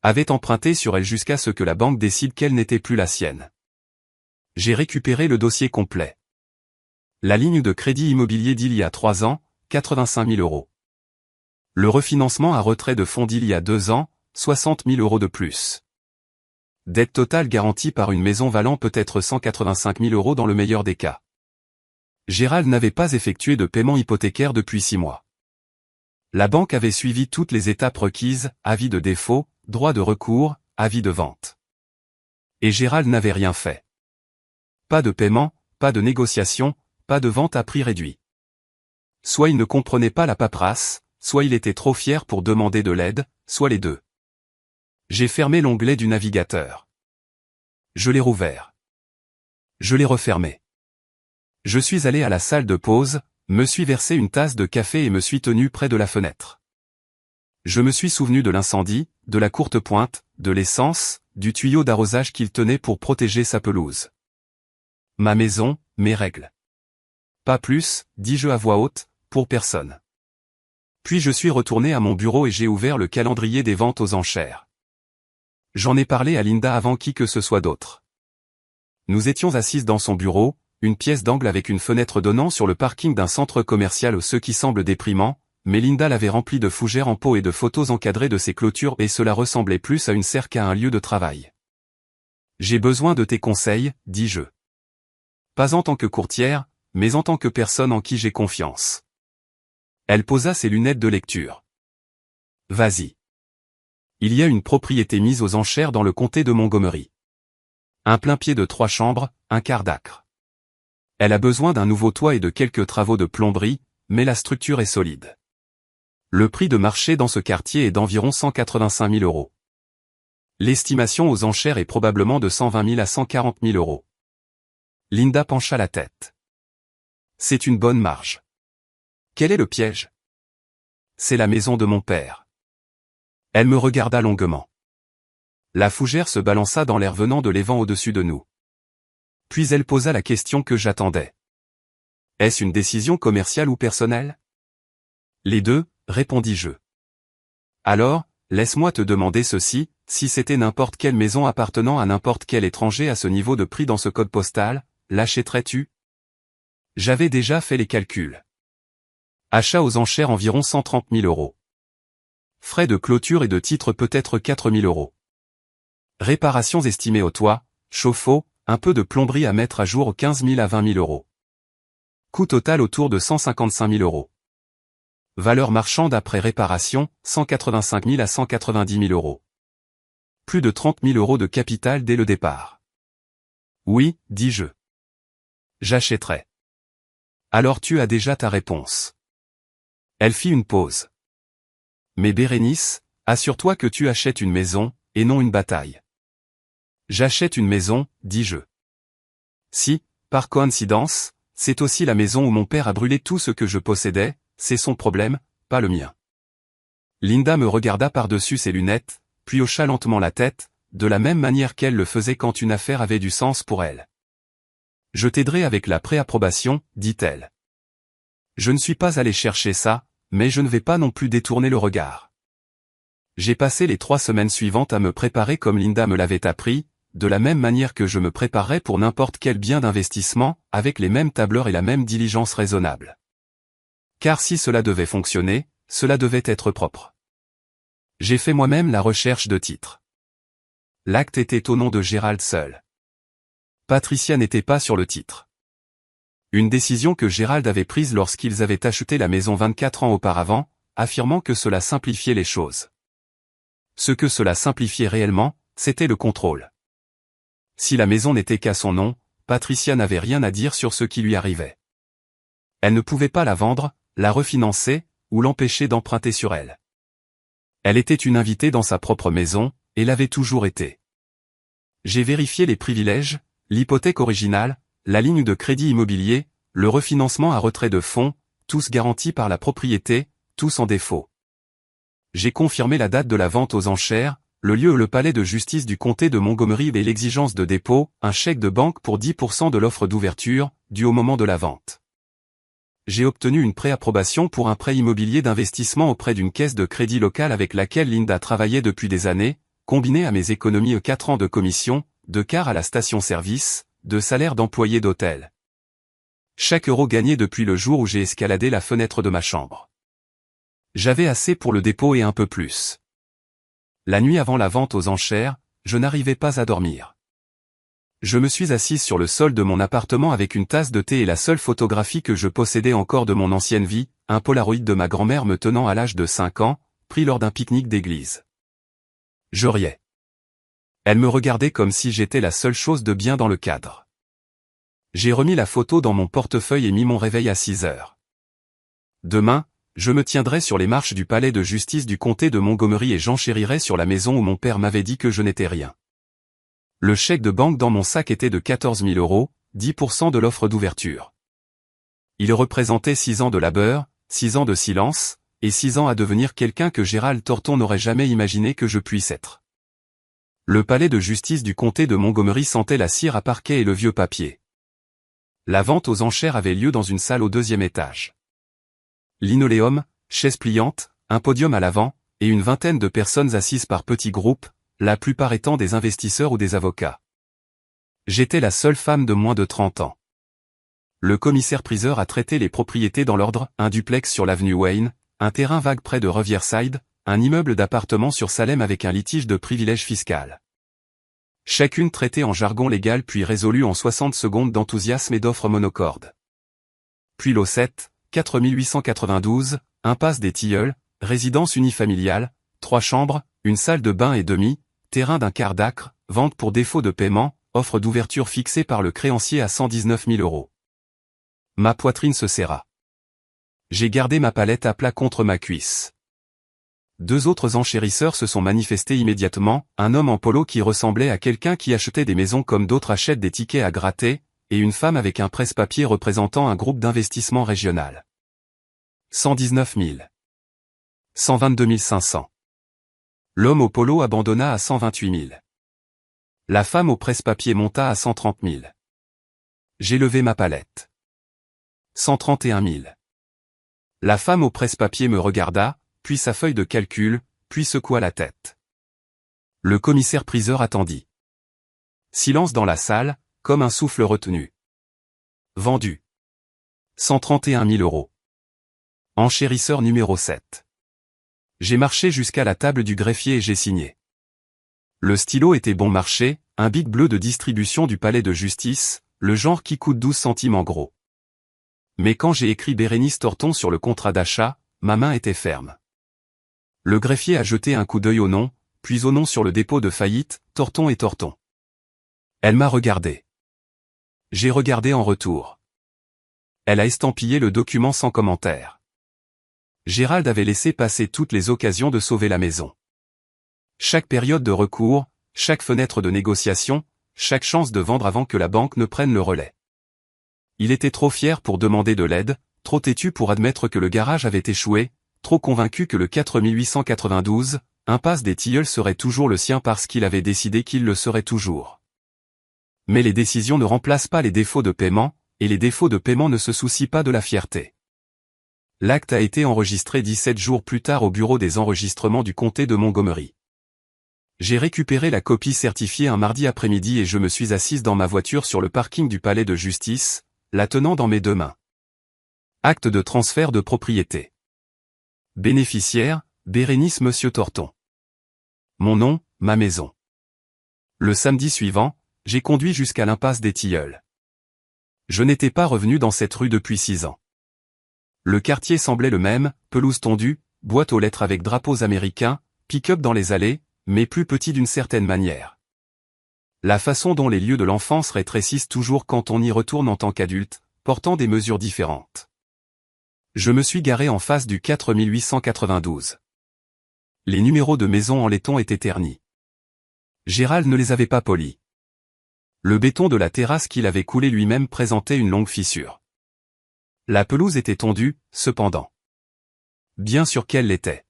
Speaker 1: avait emprunté sur elle jusqu'à ce que la banque décide qu'elle n'était plus la sienne. J'ai récupéré le dossier complet. La ligne de crédit immobilier d'il y a 3 ans, 85 000 €. Le refinancement à retrait de fonds d'il y a 2 ans, 60 000 € de plus. Dette totale garantie par une maison valant peut-être 185 000 € dans le meilleur des cas. Gérald n'avait pas effectué de paiement hypothécaire depuis 6 mois. La banque avait suivi toutes les étapes requises, avis de défaut, droit de recours, avis de vente. Et Gérald n'avait rien fait. Pas de paiement, pas de négociation, pas de vente à prix réduit. Soit il ne comprenait pas la paperasse, soit il était trop fier pour demander de l'aide, soit les deux. J'ai fermé l'onglet du navigateur. Je l'ai rouvert. Je l'ai refermé. Je suis allé à la salle de pause, me suis versé une tasse de café et me suis tenu près de la fenêtre. Je me suis souvenu de l'incendie, de la courte pointe, de l'essence, du tuyau d'arrosage qu'il tenait pour protéger sa pelouse. Ma maison, mes règles. Pas plus, dis-je à voix haute, pour personne. Puis je suis retourné à mon bureau et j'ai ouvert le calendrier des ventes aux enchères. J'en ai parlé à Linda avant qui que ce soit d'autre. Nous étions assises dans son bureau, une pièce d'angle avec une fenêtre donnant sur le parking d'un centre commercial, ce qui semble déprimant, mais Linda l'avait rempli de fougères en pot et de photos encadrées de ses clôtures et cela ressemblait plus à une serre qu'à un lieu de travail. J'ai besoin de tes conseils, dis-je. Pas en tant que courtière, mais en tant que personne en qui j'ai confiance. Elle posa ses lunettes de lecture. Vas-y. Il y a une propriété mise aux enchères dans le comté de Montgomery. Un plein pied de 3 chambres, un quart d'acre. Elle a besoin d'un nouveau toit et de quelques travaux de plomberie, mais la structure est solide. Le prix de marché dans ce quartier est d'environ 185 000 €. L'estimation aux enchères est probablement de 120 000 à 140 000 €. Linda pencha la tête. C'est une bonne marge. Quel est le piège? C'est la maison de mon père. Elle me regarda longuement. La fougère se balança dans l'air venant de l'évent au-dessus de nous. Puis elle posa la question que j'attendais. Est-ce une décision commerciale ou personnelle? Les deux, répondis-je. Alors, laisse-moi te demander ceci, si c'était n'importe quelle maison appartenant à n'importe quel étranger à ce niveau de prix dans ce code postal, l'achèterais-tu? J'avais déjà fait les calculs. Achat aux enchères environ 130 000 €. Frais de clôture et de titre peut-être 4 000 €. Réparations estimées au toit, chauffe-eau, un peu de plomberie à mettre à jour 15 000 à 20 000 €. Coût total autour de 155 000 €. Valeur marchande après réparation, 185 000 à 190 000 €. Plus de 30 000 € de capital dès le départ. Oui, dis-je. J'achèterai. Alors tu as déjà ta réponse. Elle fit une pause. Mais Bérénice, assure-toi que tu achètes une maison, et non une bataille. J'achète une maison, dis-je. Si, par coïncidence, c'est aussi la maison où mon père a brûlé tout ce que je possédais, c'est son problème, pas le mien. Linda me regarda par-dessus ses lunettes, puis hocha lentement la tête, de la même manière qu'elle le faisait quand une affaire avait du sens pour elle. Je t'aiderai avec la préapprobation, dit-elle. Je ne suis pas allé chercher ça, mais je ne vais pas non plus détourner le regard. J'ai passé les 3 semaines suivantes à me préparer comme Linda me l'avait appris, de la même manière que je me préparerais pour n'importe quel bien d'investissement, avec les mêmes tableurs et la même diligence raisonnable. Car si cela devait fonctionner, cela devait être propre. J'ai fait moi-même la recherche de titres. L'acte était au nom de Gérald seul. Patricia n'était pas sur le titre. Une décision que Gérald avait prise lorsqu'ils avaient acheté la maison 24 ans auparavant, affirmant que cela simplifiait les choses. Ce que cela simplifiait réellement, c'était le contrôle. Si la maison n'était qu'à son nom, Patricia n'avait rien à dire sur ce qui lui arrivait. Elle ne pouvait pas la vendre, la refinancer, ou l'empêcher d'emprunter sur elle. Elle était une invitée dans sa propre maison, et l'avait toujours été. J'ai vérifié les privilèges, l'hypothèque originale, la ligne de crédit immobilier, le refinancement à retrait de fonds, tous garantis par la propriété, tous en défaut. J'ai confirmé la date de la vente aux enchères, le lieu et le palais de justice du comté de Montgomery et l'exigence de dépôt, un chèque de banque pour 10% de l'offre d'ouverture, due au moment de la vente. J'ai obtenu une préapprobation pour un prêt immobilier d'investissement auprès d'une caisse de crédit locale avec laquelle Linda travaillait depuis des années, combiné à mes économies de 4 ans de commission, de quart à la station-service, de salaire d'employé d'hôtel. Chaque euro gagné depuis le jour où j'ai escaladé la fenêtre de ma chambre. J'avais assez pour le dépôt et un peu plus. La nuit avant la vente aux enchères, je n'arrivais pas à dormir. Je me suis assise sur le sol de mon appartement avec une tasse de thé et la seule photographie que je possédais encore de mon ancienne vie, un Polaroid de ma grand-mère me tenant à l'âge de 5 ans, pris lors d'un pique-nique d'église. Je riais. Elle me regardait comme si j'étais la seule chose de bien dans le cadre. J'ai remis la photo dans mon portefeuille et mis mon réveil à 6 heures. Demain, je me tiendrai sur les marches du palais de justice du comté de Montgomery et j'enchérirai sur la maison où mon père m'avait dit que je n'étais rien. Le chèque de banque dans mon sac était de 14 000 euros, 10% de l'offre d'ouverture. Il représentait 6 ans de labeur, 6 ans de silence, et 6 ans à devenir quelqu'un que Gérald Thornton n'aurait jamais imaginé que je puisse être. Le palais de justice du comté de Montgomery sentait la cire à parquet et le vieux papier. La vente aux enchères avait lieu dans une salle au 2e étage. Linoléum, chaises pliantes, un podium à l'avant, et une vingtaine de personnes assises par petits groupes, la plupart étant des investisseurs ou des avocats. J'étais la seule femme de moins de 30 ans. Le commissaire-priseur a traité les propriétés dans l'ordre, un duplex sur l'avenue Wayne, un terrain vague près de Riverside, un immeuble d'appartements sur Salem avec un litige de privilège fiscal. Chacune traitée en jargon légal puis résolue en 60 secondes d'enthousiasme et d'offres monocordes. Puis lot 7, 4892, impasse des Tilleuls, résidence unifamiliale, 3 chambres, une salle de bain et demi, terrain d'un quart d'acre, vente pour défaut de paiement, offre d'ouverture fixée par le créancier à 119 000 euros. Ma poitrine se serra. J'ai gardé ma palette à plat contre ma cuisse. 2 autres enchérisseurs se sont manifestés immédiatement, un homme en polo qui ressemblait à quelqu'un qui achetait des maisons comme d'autres achètent des tickets à gratter, et une femme avec un presse-papier représentant un groupe d'investissement régional. 119 000. 122 500. L'homme au polo abandonna à 128 000. La femme au presse-papier monta à 130 000. J'ai levé ma palette. 131 000. La femme au presse-papier me regarda, puis sa feuille de calcul, puis secoua la tête. Le commissaire-priseur attendit. Silence dans la salle, comme un souffle retenu. Vendu. 131 000 euros. Enchérisseur numéro 7. J'ai marché jusqu'à la table du greffier et j'ai signé. Le stylo était bon marché, un bic bleu de distribution du palais de justice, le genre qui coûte 12 centimes en gros. Mais quand j'ai écrit Bérénice Thornton sur le contrat d'achat, ma main était ferme. Le greffier a jeté un coup d'œil au nom, puis au nom sur le dépôt de faillite, Thornton et Thornton. Elle m'a regardé. J'ai regardé en retour. Elle a estampillé le document sans commentaire. Gérald avait laissé passer toutes les occasions de sauver la maison. Chaque période de recours, chaque fenêtre de négociation, chaque chance de vendre avant que la banque ne prenne le relais. Il était trop fier pour demander de l'aide, trop têtu pour admettre que le garage avait échoué, trop convaincu que le 4892, impasse des Tilleuls serait toujours le sien parce qu'il avait décidé qu'il le serait toujours. Mais les décisions ne remplacent pas les défauts de paiement, et les défauts de paiement ne se soucient pas de la fierté. L'acte a été enregistré 17 jours plus tard au bureau des enregistrements du comté de Montgomery. J'ai récupéré la copie certifiée un mardi après-midi et je me suis assise dans ma voiture sur le parking du palais de justice, la tenant dans mes deux mains. Acte de transfert de propriété. Bénéficiaire, Bérénice Monsieur Torton. Mon nom, ma maison. Le samedi suivant, j'ai conduit jusqu'à l'impasse des Tilleuls. Je n'étais pas revenu dans cette rue depuis 6 ans. Le quartier semblait le même, pelouse tondue, boîte aux lettres avec drapeaux américains, pick-up dans les allées, mais plus petit d'une certaine manière. La façon dont les lieux de l'enfance rétrécissent toujours quand on y retourne en tant qu'adulte, portant des mesures différentes. Je me suis garé en face du 4892. Les numéros de maison en laiton étaient ternis. Gérald ne les avait pas polis. Le béton de la terrasse qu'il avait coulé lui-même présentait une longue fissure. La pelouse était tondue, cependant. Bien sûr qu'elle l'était.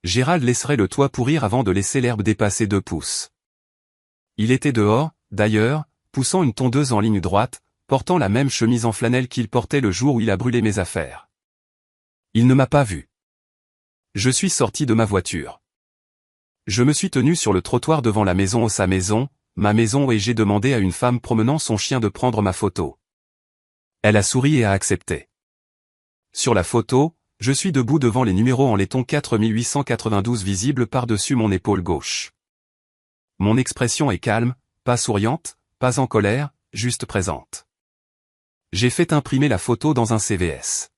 Speaker 1: Gérald laisserait le toit pourrir avant de laisser l'herbe dépasser 2 pouces. Il était dehors, d'ailleurs, poussant une tondeuse en ligne droite, portant la même chemise en flanelle qu'il portait le jour où il a brûlé mes affaires. Il ne m'a pas vu. Je suis sorti de ma voiture. Je me suis tenu sur le trottoir devant la maison sa maison, ma maison et j'ai demandé à une femme promenant son chien de prendre ma photo. Elle a souri et a accepté. Sur la photo, je suis debout devant les numéros en laiton 4892 visibles par-dessus mon épaule gauche. Mon expression est calme, pas souriante, pas en colère, juste présente. J'ai fait imprimer la photo dans un CVS.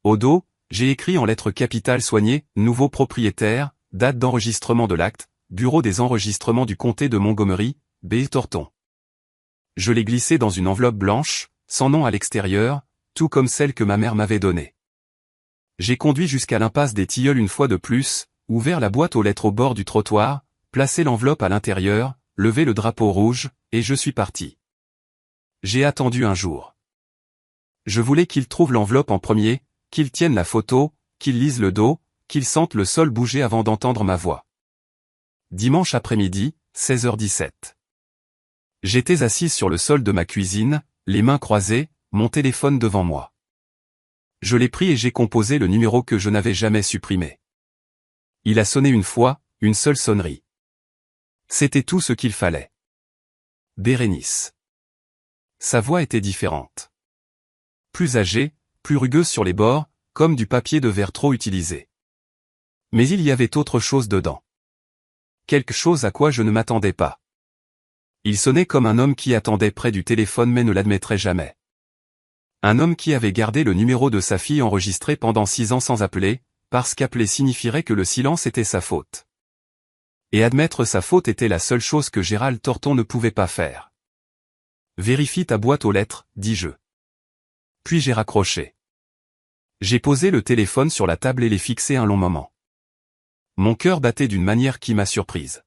Speaker 1: Au dos, j'ai écrit en lettres capitales soignées, nouveau propriétaire, date d'enregistrement de l'acte, bureau des enregistrements du comté de Montgomery, B. Torton. Je l'ai glissé dans une enveloppe blanche, sans nom à l'extérieur, tout comme celle que ma mère m'avait donnée. J'ai conduit jusqu'à l'impasse des Tilleuls une fois de plus, ouvert la boîte aux lettres au bord du trottoir, placé l'enveloppe à l'intérieur, levé le drapeau rouge, et je suis parti. J'ai attendu un jour. Je voulais qu'il trouve l'enveloppe en premier, qu'il tienne la photo, qu'il lise le dos, qu'il sente le sol bouger avant d'entendre ma voix. Dimanche après-midi, 16h17. J'étais assise sur le sol de ma cuisine, les mains croisées, mon téléphone devant moi. Je l'ai pris et j'ai composé le numéro que je n'avais jamais supprimé. Il a sonné une fois, une seule sonnerie. C'était tout ce qu'il fallait. Bérénice. Sa voix était différente. Plus âgée, plus rugueuse sur les bords, comme du papier de verre trop utilisé. Mais il y avait autre chose dedans. Quelque chose à quoi je ne m'attendais pas. Il sonnait comme un homme qui attendait près du téléphone mais ne l'admettrait jamais. Un homme qui avait gardé le numéro de sa fille enregistré pendant 6 ans sans appeler, parce qu'appeler signifierait que le silence était sa faute. Et admettre sa faute était la seule chose que Gérald Torton ne pouvait pas faire. Vérifie ta boîte aux lettres, dis-je. Puis j'ai raccroché. J'ai posé le téléphone sur la table et l'ai fixé un long moment. Mon cœur battait d'une manière qui m'a surprise.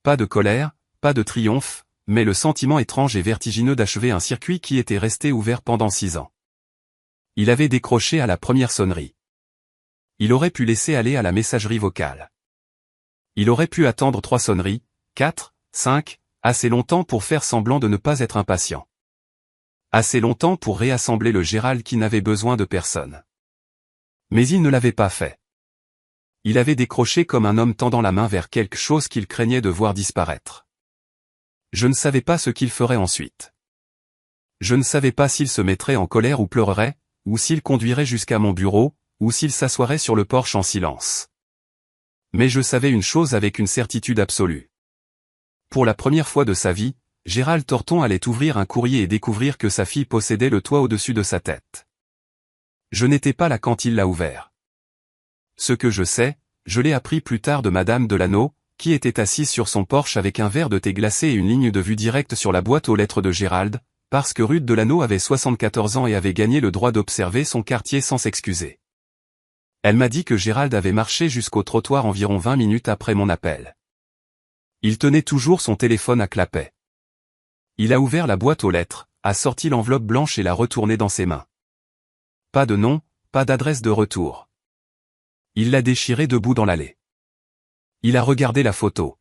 Speaker 1: Pas de colère, pas de triomphe, mais le sentiment étrange et vertigineux d'achever un circuit qui était resté ouvert pendant 6 ans. Il avait décroché à la première sonnerie. Il aurait pu laisser aller à la messagerie vocale. Il aurait pu attendre 3 sonneries, 4, 5, assez longtemps pour faire semblant de ne pas être impatient. Assez longtemps pour réassembler le Gérald qui n'avait besoin de personne. Mais il ne l'avait pas fait. Il avait décroché comme un homme tendant la main vers quelque chose qu'il craignait de voir disparaître. Je ne savais pas ce qu'il ferait ensuite. Je ne savais pas s'il se mettrait en colère ou pleurerait, ou s'il conduirait jusqu'à mon bureau, ou s'il s'assoirait sur le porche en silence. Mais je savais une chose avec une certitude absolue. Pour la première fois de sa vie, Gérald Torton allait ouvrir un courrier et découvrir que sa fille possédait le toit au-dessus de sa tête. Je n'étais pas là quand il l'a ouvert. Ce que je sais, je l'ai appris plus tard de Madame Delano, qui était assise sur son porche avec un verre de thé glacé et une ligne de vue directe sur la boîte aux lettres de Gérald, parce que Ruth Delano avait 74 ans et avait gagné le droit d'observer son quartier sans s'excuser. Elle m'a dit que Gérald avait marché jusqu'au trottoir environ 20 minutes après mon appel. Il tenait toujours son téléphone à clapet. Il a ouvert la boîte aux lettres, a sorti l'enveloppe blanche et l'a retournée dans ses mains. Pas de nom, pas d'adresse de retour. Il l'a déchirée debout dans l'allée. Il a regardé la photo.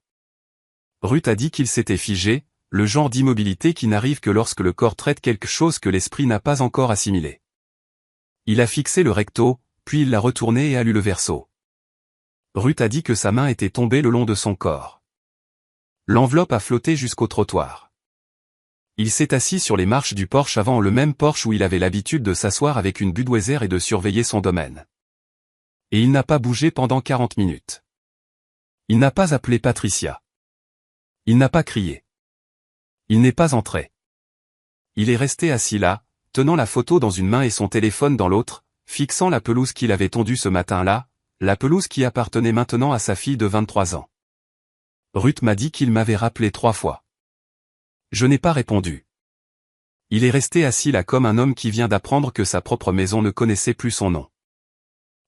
Speaker 1: Ruth a dit qu'il s'était figé, le genre d'immobilité qui n'arrive que lorsque le corps traite quelque chose que l'esprit n'a pas encore assimilé. Il a fixé le recto, puis il l'a retourné et a lu le verso. Ruth a dit que sa main était tombée le long de son corps. L'enveloppe a flotté jusqu'au trottoir. Il s'est assis sur les marches du Porsche avant le même Porsche où il avait l'habitude de s'asseoir avec une Budweiser et de surveiller son domaine. Et il n'a pas bougé pendant 40 minutes. Il n'a pas appelé Patricia. Il n'a pas crié. Il n'est pas entré. Il est resté assis là, tenant la photo dans une main et son téléphone dans l'autre, fixant la pelouse qu'il avait tondue ce matin-là, la pelouse qui appartenait maintenant à sa fille de 23 ans. Ruth m'a dit qu'il m'avait rappelé 3 fois. Je n'ai pas répondu. Il est resté assis là comme un homme qui vient d'apprendre que sa propre maison ne connaissait plus son nom.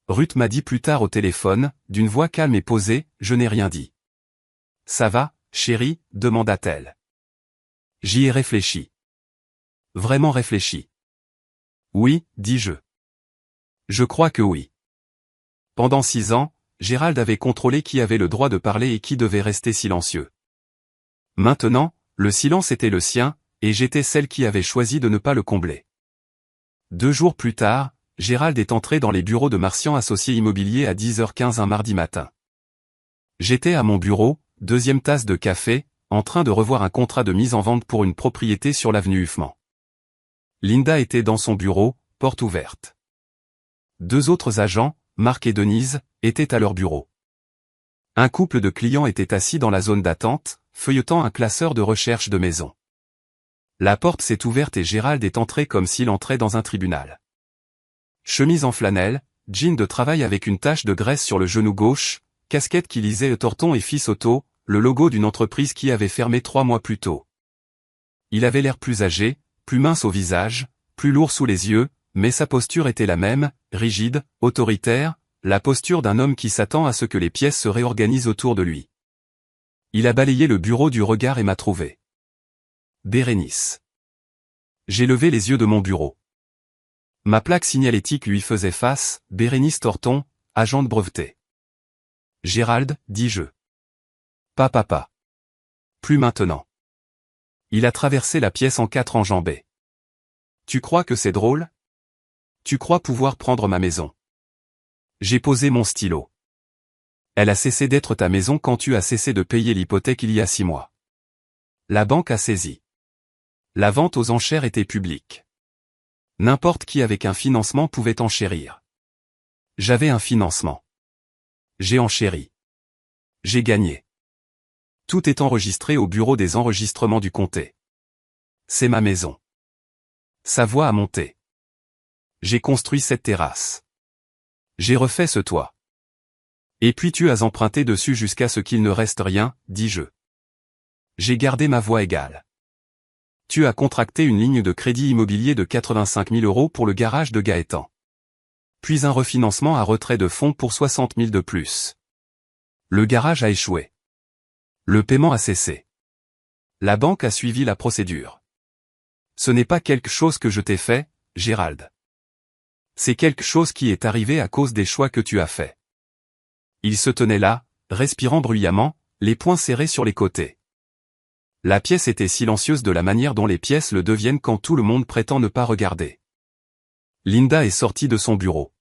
Speaker 1: Ruth m'a dit plus tard au téléphone, d'une voix calme et posée, je n'ai rien dit. Ça va, chérie, demanda-t-elle. J'y ai réfléchi. Vraiment réfléchi. Oui, dis-je. Je crois que oui. Pendant 6 ans, Gérald avait contrôlé qui avait le droit de parler et qui devait rester silencieux. Maintenant, le silence était le sien, et j'étais celle qui avait choisi de ne pas le combler. 2 jours plus tard, Gérald est entré dans les bureaux de Martian Associés Immobiliers à 10h15 un mardi matin. J'étais à mon bureau, 2e tasse de café, en train de revoir un contrat de mise en vente pour une propriété sur l'avenue Huffman. Linda était dans son bureau, porte ouverte. 2 autres agents, Marc et Denise, étaient à leur bureau. Un couple de clients était assis dans la zone d'attente, feuilletant un classeur de recherche de maison. La porte s'est ouverte et Gérald est entré comme s'il entrait dans un tribunal. Chemise en flanelle, jean de travail avec une tache de graisse sur le genou gauche, casquette qui lisait Thornton et Fils Auto, le logo d'une entreprise qui avait fermé 3 mois plus tôt. Il avait l'air plus âgé, plus mince au visage, plus lourd sous les yeux, mais sa posture était la même, rigide, autoritaire, la posture d'un homme qui s'attend à ce que les pièces se réorganisent autour de lui. Il a balayé le bureau du regard et m'a trouvé. Bérénice. J'ai levé les yeux de mon bureau. Ma plaque signalétique lui faisait face, Bérénice Thornton, agent de breveté. Gérald, dis-je. Papa. Plus maintenant. Il a traversé la pièce en 4 enjambées. Tu crois que c'est drôle? Tu crois pouvoir prendre ma maison? J'ai posé mon stylo. Elle a cessé d'être ta maison quand tu as cessé de payer l'hypothèque il y a 6 mois. La banque a saisi. La vente aux enchères était publique. N'importe qui avec un financement pouvait enchérir. J'avais un financement. J'ai enchéri. J'ai gagné. Tout est enregistré au bureau des enregistrements du comté. C'est ma maison. Sa voix a monté. J'ai construit cette terrasse. J'ai refait ce toit. Et puis tu as emprunté dessus jusqu'à ce qu'il ne reste rien, dis-je. J'ai gardé ma voix égale. Tu as contracté une ligne de crédit immobilier de 85 000 € pour le garage de Gaëtan. Puis un refinancement à retrait de fonds pour 60 000 de plus. Le garage a échoué. Le paiement a cessé. La banque a suivi la procédure. Ce n'est pas quelque chose que je t'ai fait, Gérald. C'est quelque chose qui est arrivé à cause des choix que tu as faits. Il se tenait là, respirant bruyamment, les poings serrés sur les côtés. La pièce était silencieuse de la manière dont les pièces le deviennent quand tout le monde prétend ne pas regarder. Linda est sortie de son bureau.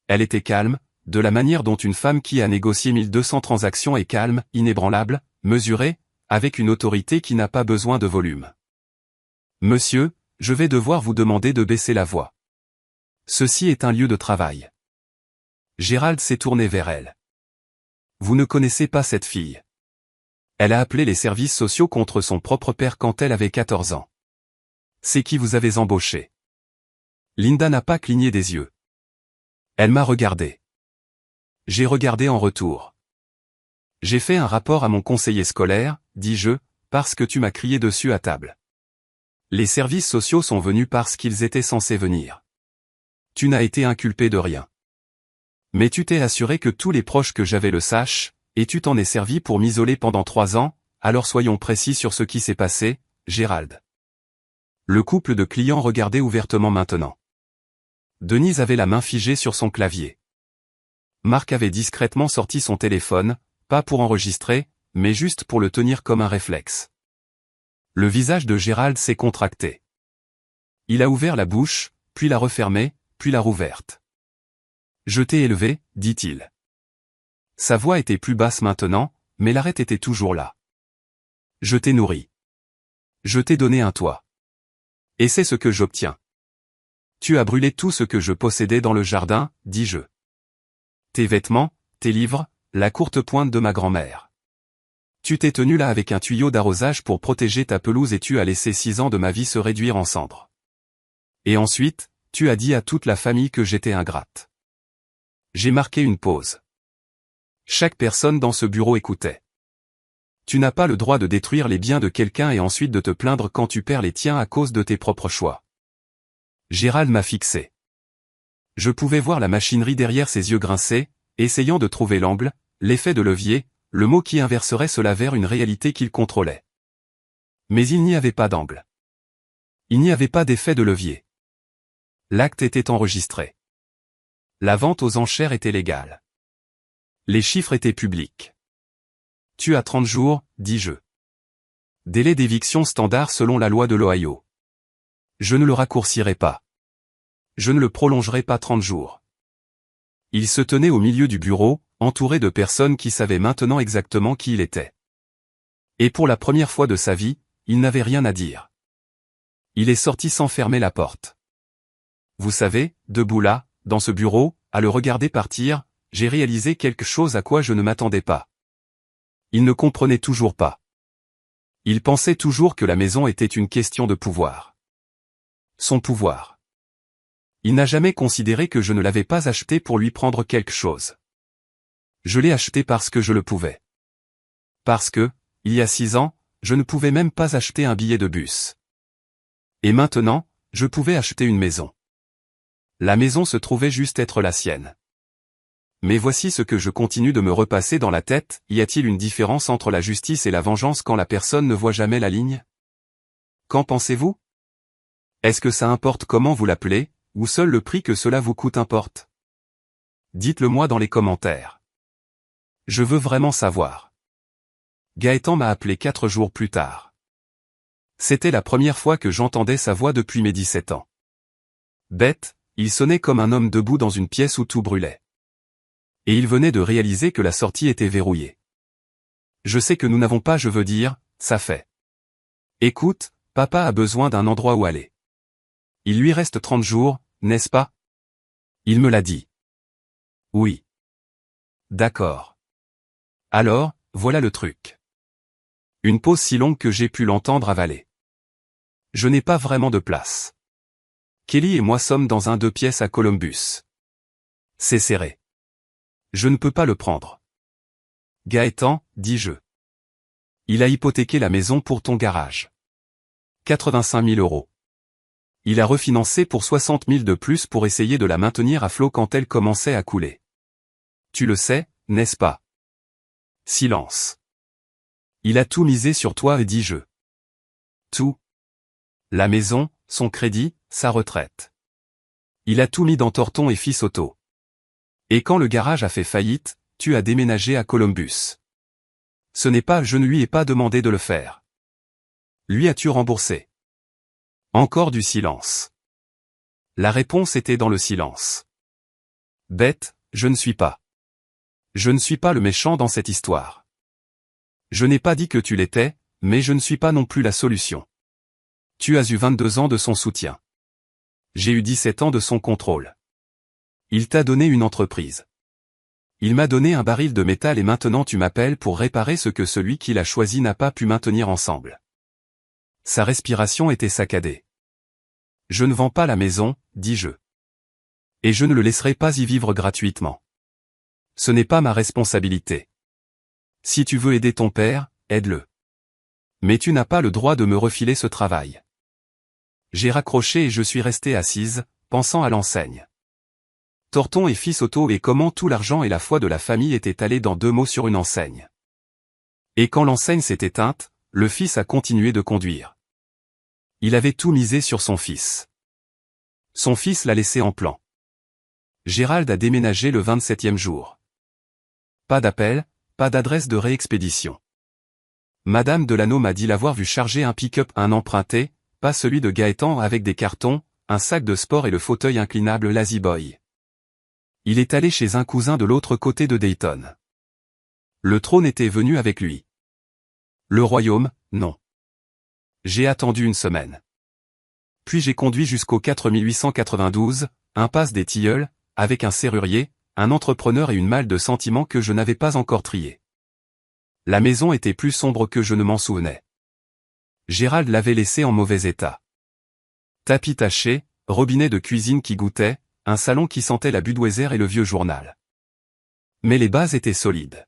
Speaker 1: Elle était calme, de la manière dont une femme qui a négocié 1200 transactions est calme, inébranlable, mesurée, avec une autorité qui n'a pas besoin de volume. Monsieur, je vais devoir vous demander de baisser la voix. Ceci est un lieu de travail. Gérald s'est tourné vers elle. Vous ne connaissez pas cette fille. Elle a appelé les services sociaux contre son propre père quand elle avait 14 ans. C'est qui vous avez embauché? Linda n'a pas cligné des yeux. Elle m'a regardé. J'ai regardé en retour. J'ai fait un rapport à mon conseiller scolaire, dis-je, parce que tu m'as crié dessus à table. Les services sociaux sont venus parce qu'ils étaient censés venir. Tu n'as été inculpé de rien. Mais tu t'es assuré que tous les proches que j'avais le sachent, et tu t'en es servi pour m'isoler pendant 3 ans, alors soyons précis sur ce qui s'est passé, Gérald. Le couple de clients regardait ouvertement maintenant. Denise avait la main figée sur son clavier. Marc avait discrètement sorti son téléphone, pas pour enregistrer, mais juste pour le tenir comme un réflexe. Le visage de Gérald s'est contracté. Il a ouvert la bouche, puis l'a refermée, puis l'a rouverte. « Je t'ai élevé », dit-il. Sa voix était plus basse maintenant, mais l'arrêt était toujours là. « Je t'ai nourri. Je t'ai donné un toit. Et c'est ce que j'obtiens. Tu as brûlé tout ce que je possédais dans le jardin, dis-je. Tes vêtements, tes livres, la courte pointe de ma grand-mère. Tu t'es tenu là avec un tuyau d'arrosage pour protéger ta pelouse et tu as laissé 6 ans de ma vie se réduire en cendres. Et ensuite, tu as dit à toute la famille que j'étais ingrate. » J'ai marqué une pause. Chaque personne dans ce bureau écoutait. Tu n'as pas le droit de détruire les biens de quelqu'un et ensuite de te plaindre quand tu perds les tiens à cause de tes propres choix. Gérald m'a fixé. Je pouvais voir la machinerie derrière ses yeux grincés, essayant de trouver l'angle, l'effet de levier, le mot qui inverserait cela vers une réalité qu'il contrôlait. Mais il n'y avait pas d'angle. Il n'y avait pas d'effet de levier. L'acte était enregistré. La vente aux enchères était légale. Les chiffres étaient publics. Tu as 30 jours, dis-je. Délai d'éviction standard selon la loi de l'Ohio. Je ne le raccourcirai pas. Je ne le prolongerai pas 30 jours. Il se tenait au milieu du bureau, entouré de personnes qui savaient maintenant exactement qui il était. Et pour la première fois de sa vie, il n'avait rien à dire. Il est sorti sans fermer la porte. Vous savez, debout là, dans ce bureau, à le regarder partir, j'ai réalisé quelque chose à quoi je ne m'attendais pas. Il ne comprenait toujours pas. Il pensait toujours que la maison était une question de pouvoir. Son pouvoir. Il n'a jamais considéré que je ne l'avais pas acheté pour lui prendre quelque chose. Je l'ai acheté parce que je le pouvais. Parce que, il y a 6 ans, je ne pouvais même pas acheter un billet de bus. Et maintenant, je pouvais acheter une maison. La maison se trouvait juste être la sienne. Mais voici ce que je continue de me repasser dans la tête, y a-t-il une différence entre la justice et la vengeance quand la personne ne voit jamais la ligne? Qu'en pensez-vous? Est-ce que ça importe comment vous l'appelez, ou seul le prix que cela vous coûte importe? Dites-le moi dans les commentaires. Je veux vraiment savoir. Gaëtan m'a appelé 4 jours plus tard. C'était la première fois que j'entendais sa voix depuis mes 17 ans. Bête, il sonnait comme un homme debout dans une pièce où tout brûlait. Et il venait de réaliser que la sortie était verrouillée. Je sais que nous n'avons pas, je veux dire, ça fait. Écoute, papa a besoin d'un endroit où aller. Il lui reste 30 jours, n'est-ce pas? Il me l'a dit. Oui. D'accord. Alors, voilà le truc. Une pause si longue que j'ai pu l'entendre avaler. Je n'ai pas vraiment de place. Kelly et moi sommes dans un 2 pièces à Columbus. C'est serré. Je ne peux pas le prendre. Gaëtan, dis-je. Il a hypothéqué la maison pour ton garage. 85 000 €. Il a refinancé pour 60 000 de plus pour essayer de la maintenir à flot quand elle commençait à couler. Tu le sais, n'est-ce pas? Silence. Il a tout misé sur toi, dis-je. Tout. La maison, son crédit, sa retraite. Il a tout mis dans Thornton et Fils Auto. Et quand le garage a fait faillite, tu as déménagé à Columbus. Ce n'est pas, je ne lui ai pas demandé de le faire. Lui as-tu remboursé? Encore du silence. La réponse était dans le silence. Bête, je ne suis pas. Je ne suis pas le méchant dans cette histoire. Je n'ai pas dit que tu l'étais, mais je ne suis pas non plus la solution. Tu as eu 22 ans de son soutien. J'ai eu 17 ans de son contrôle. Il t'a donné une entreprise. Il m'a donné un baril de métal et maintenant tu m'appelles pour réparer ce que celui qui l'a choisi n'a pas pu maintenir ensemble. Sa respiration était saccadée. Je ne vends pas la maison, dis-je. Et je ne le laisserai pas y vivre gratuitement. Ce n'est pas ma responsabilité. Si tu veux aider ton père, aide-le. Mais tu n'as pas le droit de me refiler ce travail. J'ai raccroché et je suis resté assise, pensant à l'enseigne. Torton et fils auto et comment tout l'argent et la foi de la famille étaient allés dans 2 mots sur une enseigne. Et quand l'enseigne s'est éteinte, le fils a continué de conduire. Il avait tout misé sur son fils. Son fils l'a laissé en plan. Gérald a déménagé le 27e jour. Pas d'appel, pas d'adresse de réexpédition. Madame Delano m'a dit l'avoir vu charger un pick-up un emprunté, pas celui de Gaëtan avec des cartons, un sac de sport et le fauteuil inclinable Lazy Boy. Il est allé chez un cousin de l'autre côté de Dayton. Le trône était venu avec lui. Le royaume, non. J'ai attendu une semaine. Puis j'ai conduit jusqu'au 4892, impasse des Tilleuls, avec un serrurier, un entrepreneur et une malle de sentiments que je n'avais pas encore triés. La maison était plus sombre que je ne m'en souvenais. Gérald l'avait laissée en mauvais état. Tapis taché, robinet de cuisine qui goûtait, un salon qui sentait la Budweiser et le vieux journal. Mais les bases étaient solides.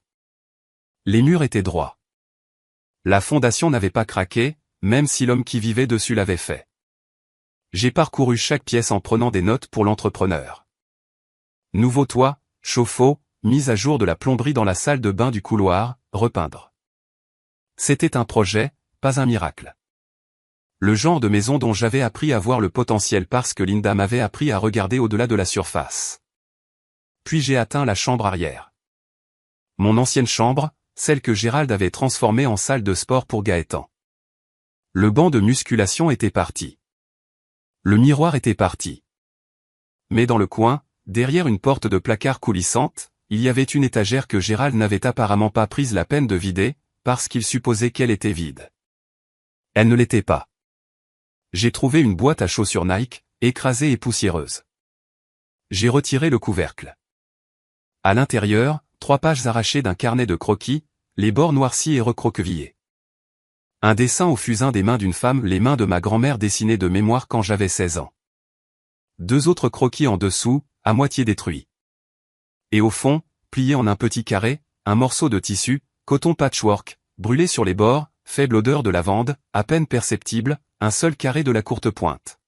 Speaker 1: Les murs étaient droits. La fondation n'avait pas craqué, même si l'homme qui vivait dessus l'avait fait. J'ai parcouru chaque pièce en prenant des notes pour l'entrepreneur. Nouveau toit, chauffe-eau, mise à jour de la plomberie dans la salle de bain du couloir, repeindre. C'était un projet, pas un miracle. Le genre de maison dont j'avais appris à voir le potentiel parce que Linda m'avait appris à regarder au-delà de la surface. Puis j'ai atteint la chambre arrière. Mon ancienne chambre, celle que Gérald avait transformée en salle de sport pour Gaëtan. Le banc de musculation était parti. Le miroir était parti. Mais dans le coin, derrière une porte de placard coulissante, il y avait une étagère que Gérald n'avait apparemment pas prise la peine de vider, parce qu'il supposait qu'elle était vide. Elle ne l'était pas. J'ai trouvé une boîte à chaussures Nike, écrasée et poussiéreuse. J'ai retiré le couvercle. À l'intérieur, 3 pages arrachées d'un carnet de croquis, les bords noircis et recroquevillés. Un dessin au fusain des mains d'une femme, les mains de ma grand-mère dessinées de mémoire quand j'avais 16 ans. 2 autres croquis en dessous, à moitié détruits. Et au fond, plié en un petit carré, un morceau de tissu, coton patchwork, brûlé sur les bords, faible odeur de lavande, à peine perceptible, un seul carré de la courte pointe.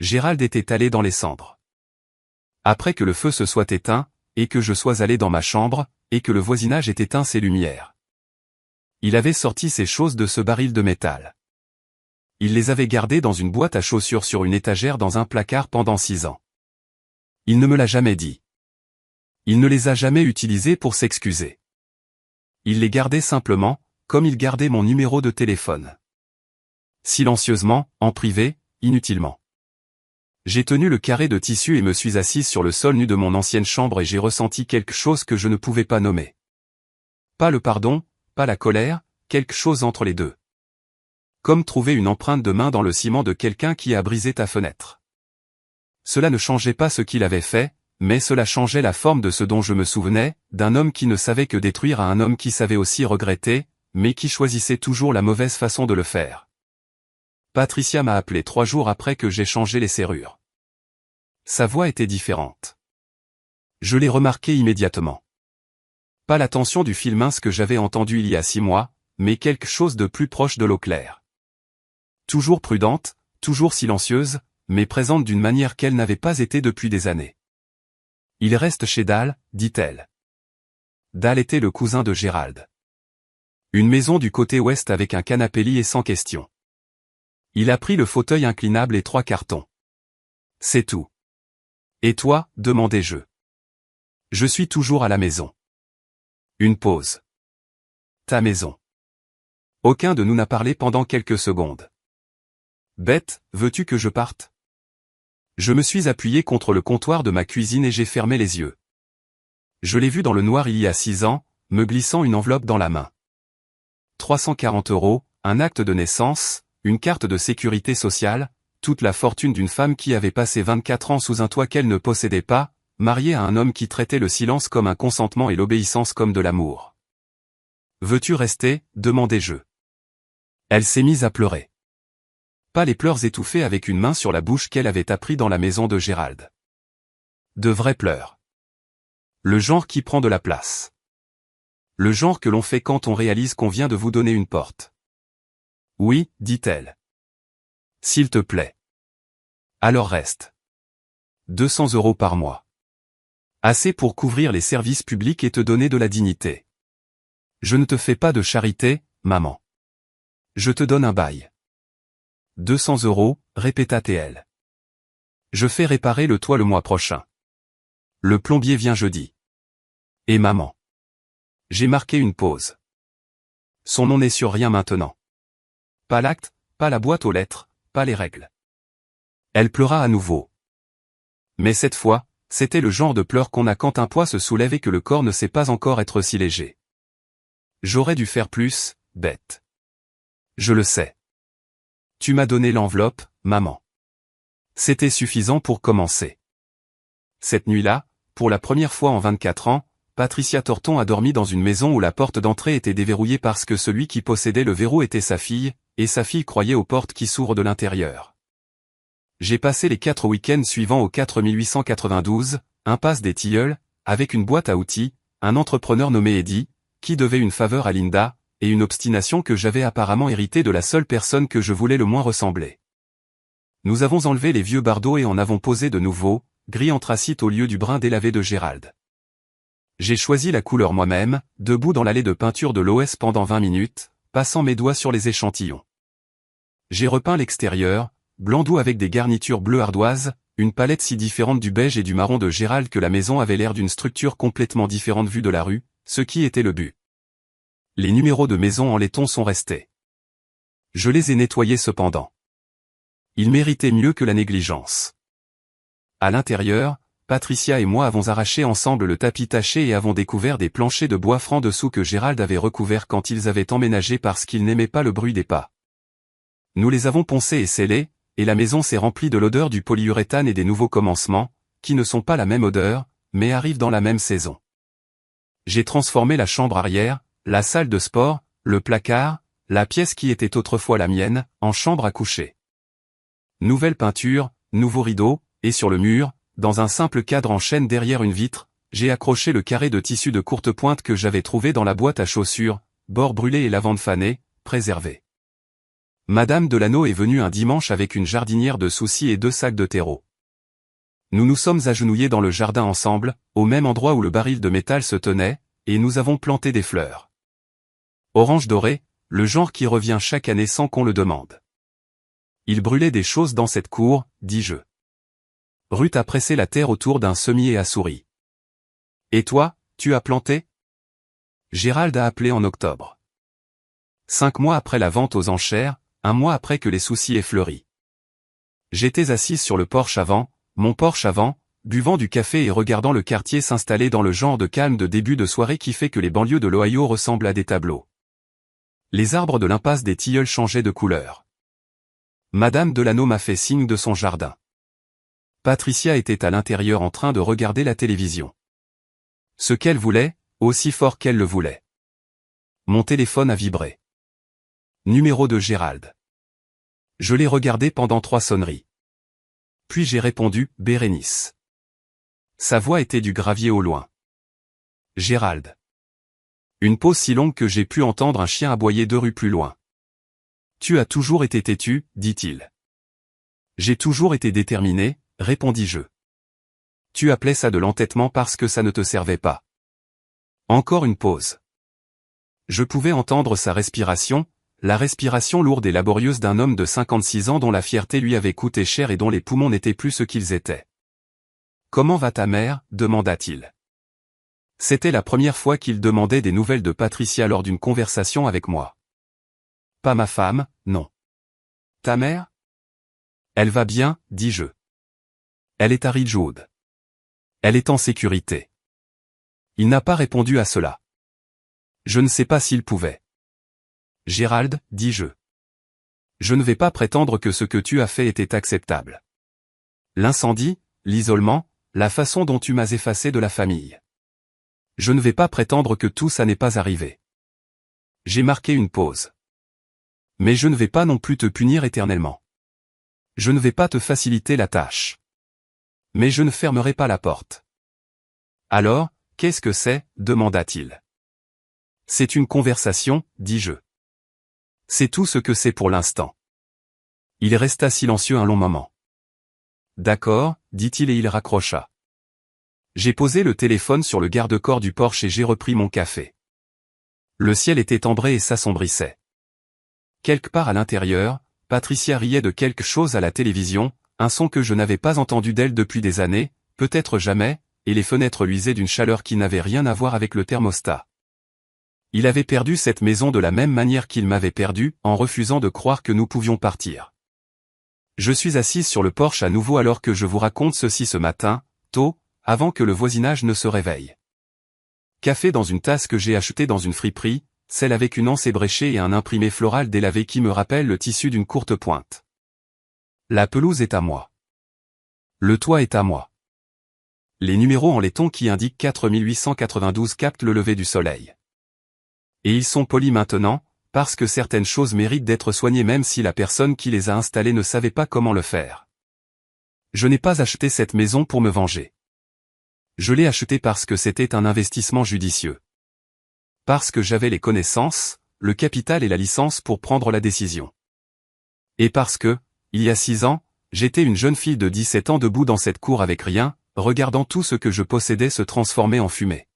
Speaker 1: Gérald était allé dans les cendres. Après que le feu se soit éteint, et que je sois allé dans ma chambre, et que le voisinage ait éteint ses lumières. Il avait sorti ces choses de ce baril de métal. Il les avait gardées dans une boîte à chaussures sur une étagère dans un placard pendant 6 ans. Il ne me l'a jamais dit. Il ne les a jamais utilisées pour s'excuser. Il les gardait simplement, comme il gardait mon numéro de téléphone. Silencieusement, en privé, inutilement. J'ai tenu le carré de tissu et me suis assise sur le sol nu de mon ancienne chambre et j'ai ressenti quelque chose que je ne pouvais pas nommer. Pas le pardon, pas la colère, quelque chose entre les deux. Comme trouver une empreinte de main dans le ciment de quelqu'un qui a brisé ta fenêtre. Cela ne changeait pas ce qu'il avait fait, mais cela changeait la forme de ce dont je me souvenais, d'un homme qui ne savait que détruire à un homme qui savait aussi regretter, mais qui choisissait toujours la mauvaise façon de le faire. Patricia m'a appelé 3 jours après que j'ai changé les serrures. Sa voix était différente. Je l'ai remarqué immédiatement. Pas la tension du fil mince que j'avais entendu il y a 6 mois, mais quelque chose de plus proche de l'eau claire. Toujours prudente, toujours silencieuse, mais présente d'une manière qu'elle n'avait pas été depuis des années. Il reste chez Dal, dit-elle. Dal était le cousin de Gérald. Une maison du côté ouest avec un canapé lit et sans question. Il a pris le fauteuil inclinable et 3 cartons. C'est tout. Et toi, demandai-je. Je suis toujours à la maison. Une pause. Ta maison. Aucun de nous n'a parlé pendant quelques secondes. Bête, veux-tu que je parte? Je me suis appuyé contre le comptoir de ma cuisine et j'ai fermé les yeux. Je l'ai vu dans le noir il y a 6 ans, me glissant une enveloppe dans la main. 340 €, un acte de naissance, une carte de sécurité sociale, toute la fortune d'une femme qui avait passé 24 ans sous un toit qu'elle ne possédait pas, mariée à un homme qui traitait le silence comme un consentement et l'obéissance comme de l'amour. Veux-tu rester, demandai-je. Elle s'est mise à pleurer. Pas les pleurs étouffés avec une main sur la bouche qu'elle avait appris dans la maison de Gérald. De vrais pleurs. Le genre qui prend de la place. Le genre que l'on fait quand on réalise qu'on vient de vous donner une porte. Oui, dit-elle. S'il te plaît. Alors reste. 200 € par mois. Assez pour couvrir les services publics et te donner de la dignité. Je ne te fais pas de charité, maman. Je te donne un bail. 200 €, répéta TL. Je fais réparer le toit le mois prochain. Le plombier vient jeudi. Et maman. J'ai marqué une pause. Son nom n'est sur rien maintenant. Pas l'acte, pas la boîte aux lettres, pas les règles. Elle pleura à nouveau. Mais cette fois, c'était le genre de pleurs qu'on a quand un poids se soulève et que le corps ne sait pas encore être si léger. J'aurais dû faire plus, bête. Je le sais. Tu m'as donné l'enveloppe, maman. C'était suffisant pour commencer. Cette nuit-là, pour la première fois en 24 ans, Patricia Torton a dormi dans une maison où la porte d'entrée était déverrouillée parce que celui qui possédait le verrou était sa fille, et sa fille croyait aux portes qui s'ouvrent de l'intérieur. J'ai passé les 4 week-ends suivants au 4892, impasse des Tilleuls, avec une boîte à outils, un entrepreneur nommé Eddie, qui devait une faveur à Linda, et une obstination que j'avais apparemment héritée de la seule personne que je voulais le moins ressembler. Nous avons enlevé les vieux bardeaux et en avons posé de nouveaux, gris anthracite au lieu du brun délavé de Gérald. J'ai choisi la couleur moi-même, debout dans l'allée de peinture de l'OS pendant 20 minutes, passant mes doigts sur les échantillons. J'ai repeint l'extérieur, blanc doux avec des garnitures bleues ardoises, une palette si différente du beige et du marron de Gérald que la maison avait l'air d'une structure complètement différente vue de la rue, ce qui était le but. Les numéros de maison en laiton sont restés. Je les ai nettoyés cependant. Ils méritaient mieux que la négligence. À l'intérieur, Patricia et moi avons arraché ensemble le tapis taché et avons découvert des planchers de bois franc dessous que Gérald avait recouverts quand ils avaient emménagé parce qu'il n'aimait pas le bruit des pas. Nous les avons poncés et scellés, et la maison s'est remplie de l'odeur du polyuréthane et des nouveaux commencements, qui ne sont pas la même odeur, mais arrivent dans la même saison. J'ai transformé la chambre arrière, la salle de sport, le placard, la pièce qui était autrefois la mienne, en chambre à coucher. Nouvelle peinture, nouveaux rideaux, et sur le mur, dans un simple cadre en chêne derrière une vitre, j'ai accroché le carré de tissu de courte pointe que j'avais trouvé dans la boîte à chaussures, bord brûlé et lavande fanée, préservé. Madame Delano est venue un dimanche avec une jardinière de soucis et 2 sacs de terreau. Nous nous sommes agenouillés dans le jardin ensemble, au même endroit où le baril de métal se tenait, et nous avons planté des fleurs. Orange doré, le genre qui revient chaque année sans qu'on le demande. Il brûlait des choses dans cette cour, dis-je. Ruth a pressé la terre autour d'un semis et a souri. Et toi, tu as planté? Gérald a appelé en octobre. 5 mois après la vente aux enchères, 1 mois après que les soucis aient fleuri. J'étais assise sur le porche avant, mon porche avant, buvant du café et regardant le quartier s'installer dans le genre de calme de début de soirée qui fait que les banlieues de l'Ohio ressemblent à des tableaux. Les arbres de l'impasse des Tilleuls changeaient de couleur. Madame Delano m'a fait signe de son jardin. Patricia était à l'intérieur en train de regarder la télévision. Ce qu'elle voulait, aussi fort qu'elle le voulait. Mon téléphone a vibré. Numéro de Gérald. Je l'ai regardé pendant 3 sonneries. Puis j'ai répondu, Bérénice. Sa voix était du gravier au loin. Gérald. Une pause si longue que j'ai pu entendre un chien aboyer 2 rues plus loin. Tu as toujours été têtu, dit-il. J'ai toujours été déterminé, répondis-je. Tu appelais ça de l'entêtement parce que ça ne te servait pas. Encore une pause. Je pouvais entendre sa respiration, la respiration lourde et laborieuse d'un homme de 56 ans dont la fierté lui avait coûté cher et dont les poumons n'étaient plus ce qu'ils étaient. Comment va ta mère? Demanda-t-il. C'était la première fois qu'il demandait des nouvelles de Patricia lors d'une conversation avec moi. Pas ma femme, non. Ta mère? Elle va bien, dis-je. Elle est à Ridgewood. Elle est en sécurité. Il n'a pas répondu à cela. Je ne sais pas s'il pouvait. Gérald, dis-je. Je ne vais pas prétendre que ce que tu as fait était acceptable. L'incendie, l'isolement, la façon dont tu m'as effacé de la famille. Je ne vais pas prétendre que tout ça n'est pas arrivé. J'ai marqué une pause. Mais je ne vais pas non plus te punir éternellement. Je ne vais pas te faciliter la tâche. Mais je ne fermerai pas la porte. Alors, qu'est-ce que c'est? Demanda-t-il. C'est une conversation, dis-je. C'est tout ce que c'est pour l'instant. Il resta silencieux un long moment. D'accord, dit-il et il raccrocha. J'ai posé le téléphone sur le garde-corps du Porsche et j'ai repris mon café. Le ciel était ambré et s'assombrissait. Quelque part à l'intérieur, Patricia riait de quelque chose à la télévision, un son que je n'avais pas entendu d'elle depuis des années, peut-être jamais, et les fenêtres luisaient d'une chaleur qui n'avait rien à voir avec le thermostat. Il avait perdu cette maison de la même manière qu'il m'avait perdu, en refusant de croire que nous pouvions partir. Je suis assise sur le porche à nouveau alors que je vous raconte ceci ce matin, tôt, avant que le voisinage ne se réveille. Café dans une tasse que j'ai achetée dans une friperie, celle avec une anse ébréchée et un imprimé floral délavé qui me rappelle le tissu d'une courte pointe. La pelouse est à moi. Le toit est à moi. Les numéros en laiton qui indiquent 4892 captent le lever du soleil. Et ils sont polis maintenant, parce que certaines choses méritent d'être soignées même si la personne qui les a installées ne savait pas comment le faire. Je n'ai pas acheté cette maison pour me venger. Je l'ai achetée parce que c'était un investissement judicieux. Parce que j'avais les connaissances, le capital et la licence pour prendre la décision. Et parce que, il y a 6 ans, j'étais une jeune fille de 17 ans debout dans cette cour avec rien, regardant tout ce que je possédais se transformer en fumée.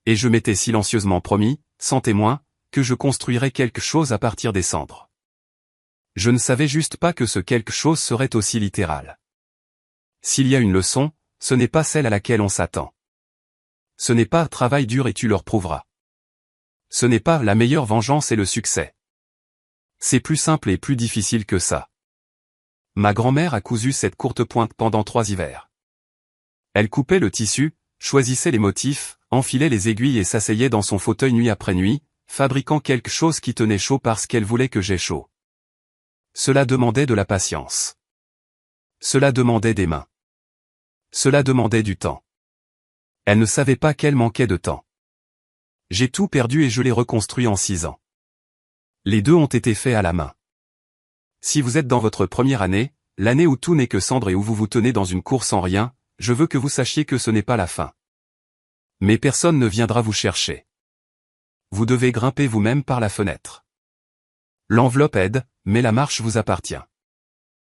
Speaker 1: Et je m'étais silencieusement promis, sans témoin, que je construirais quelque chose à partir des cendres. Je ne savais juste pas que ce quelque chose serait aussi littéral. S'il y a une leçon, ce n'est pas celle à laquelle on s'attend. Ce n'est pas « travail dur et tu leur prouveras ». Ce n'est pas « la meilleure vengeance et le succès ». C'est plus simple et plus difficile que ça. Ma grand-mère a cousu cette courte pointe pendant 3 hivers. Elle coupait le tissu, choisissait les motifs, enfilait les aiguilles et s'asseyait dans son fauteuil nuit après nuit, fabriquant quelque chose qui tenait chaud parce qu'elle voulait que j'aie chaud. Cela demandait de la patience. Cela demandait des mains. Cela demandait du temps. Elle ne savait pas qu'elle manquait de temps. J'ai tout perdu et je l'ai reconstruit en 6 ans. Les 2 ont été faits à la main. Si vous êtes dans votre première année, l'année où tout n'est que cendre et où vous vous tenez dans une course sans rien, je veux que vous sachiez que ce n'est pas la fin. Mais personne ne viendra vous chercher. Vous devez grimper vous-même par la fenêtre. L'enveloppe aide, mais la marche vous appartient.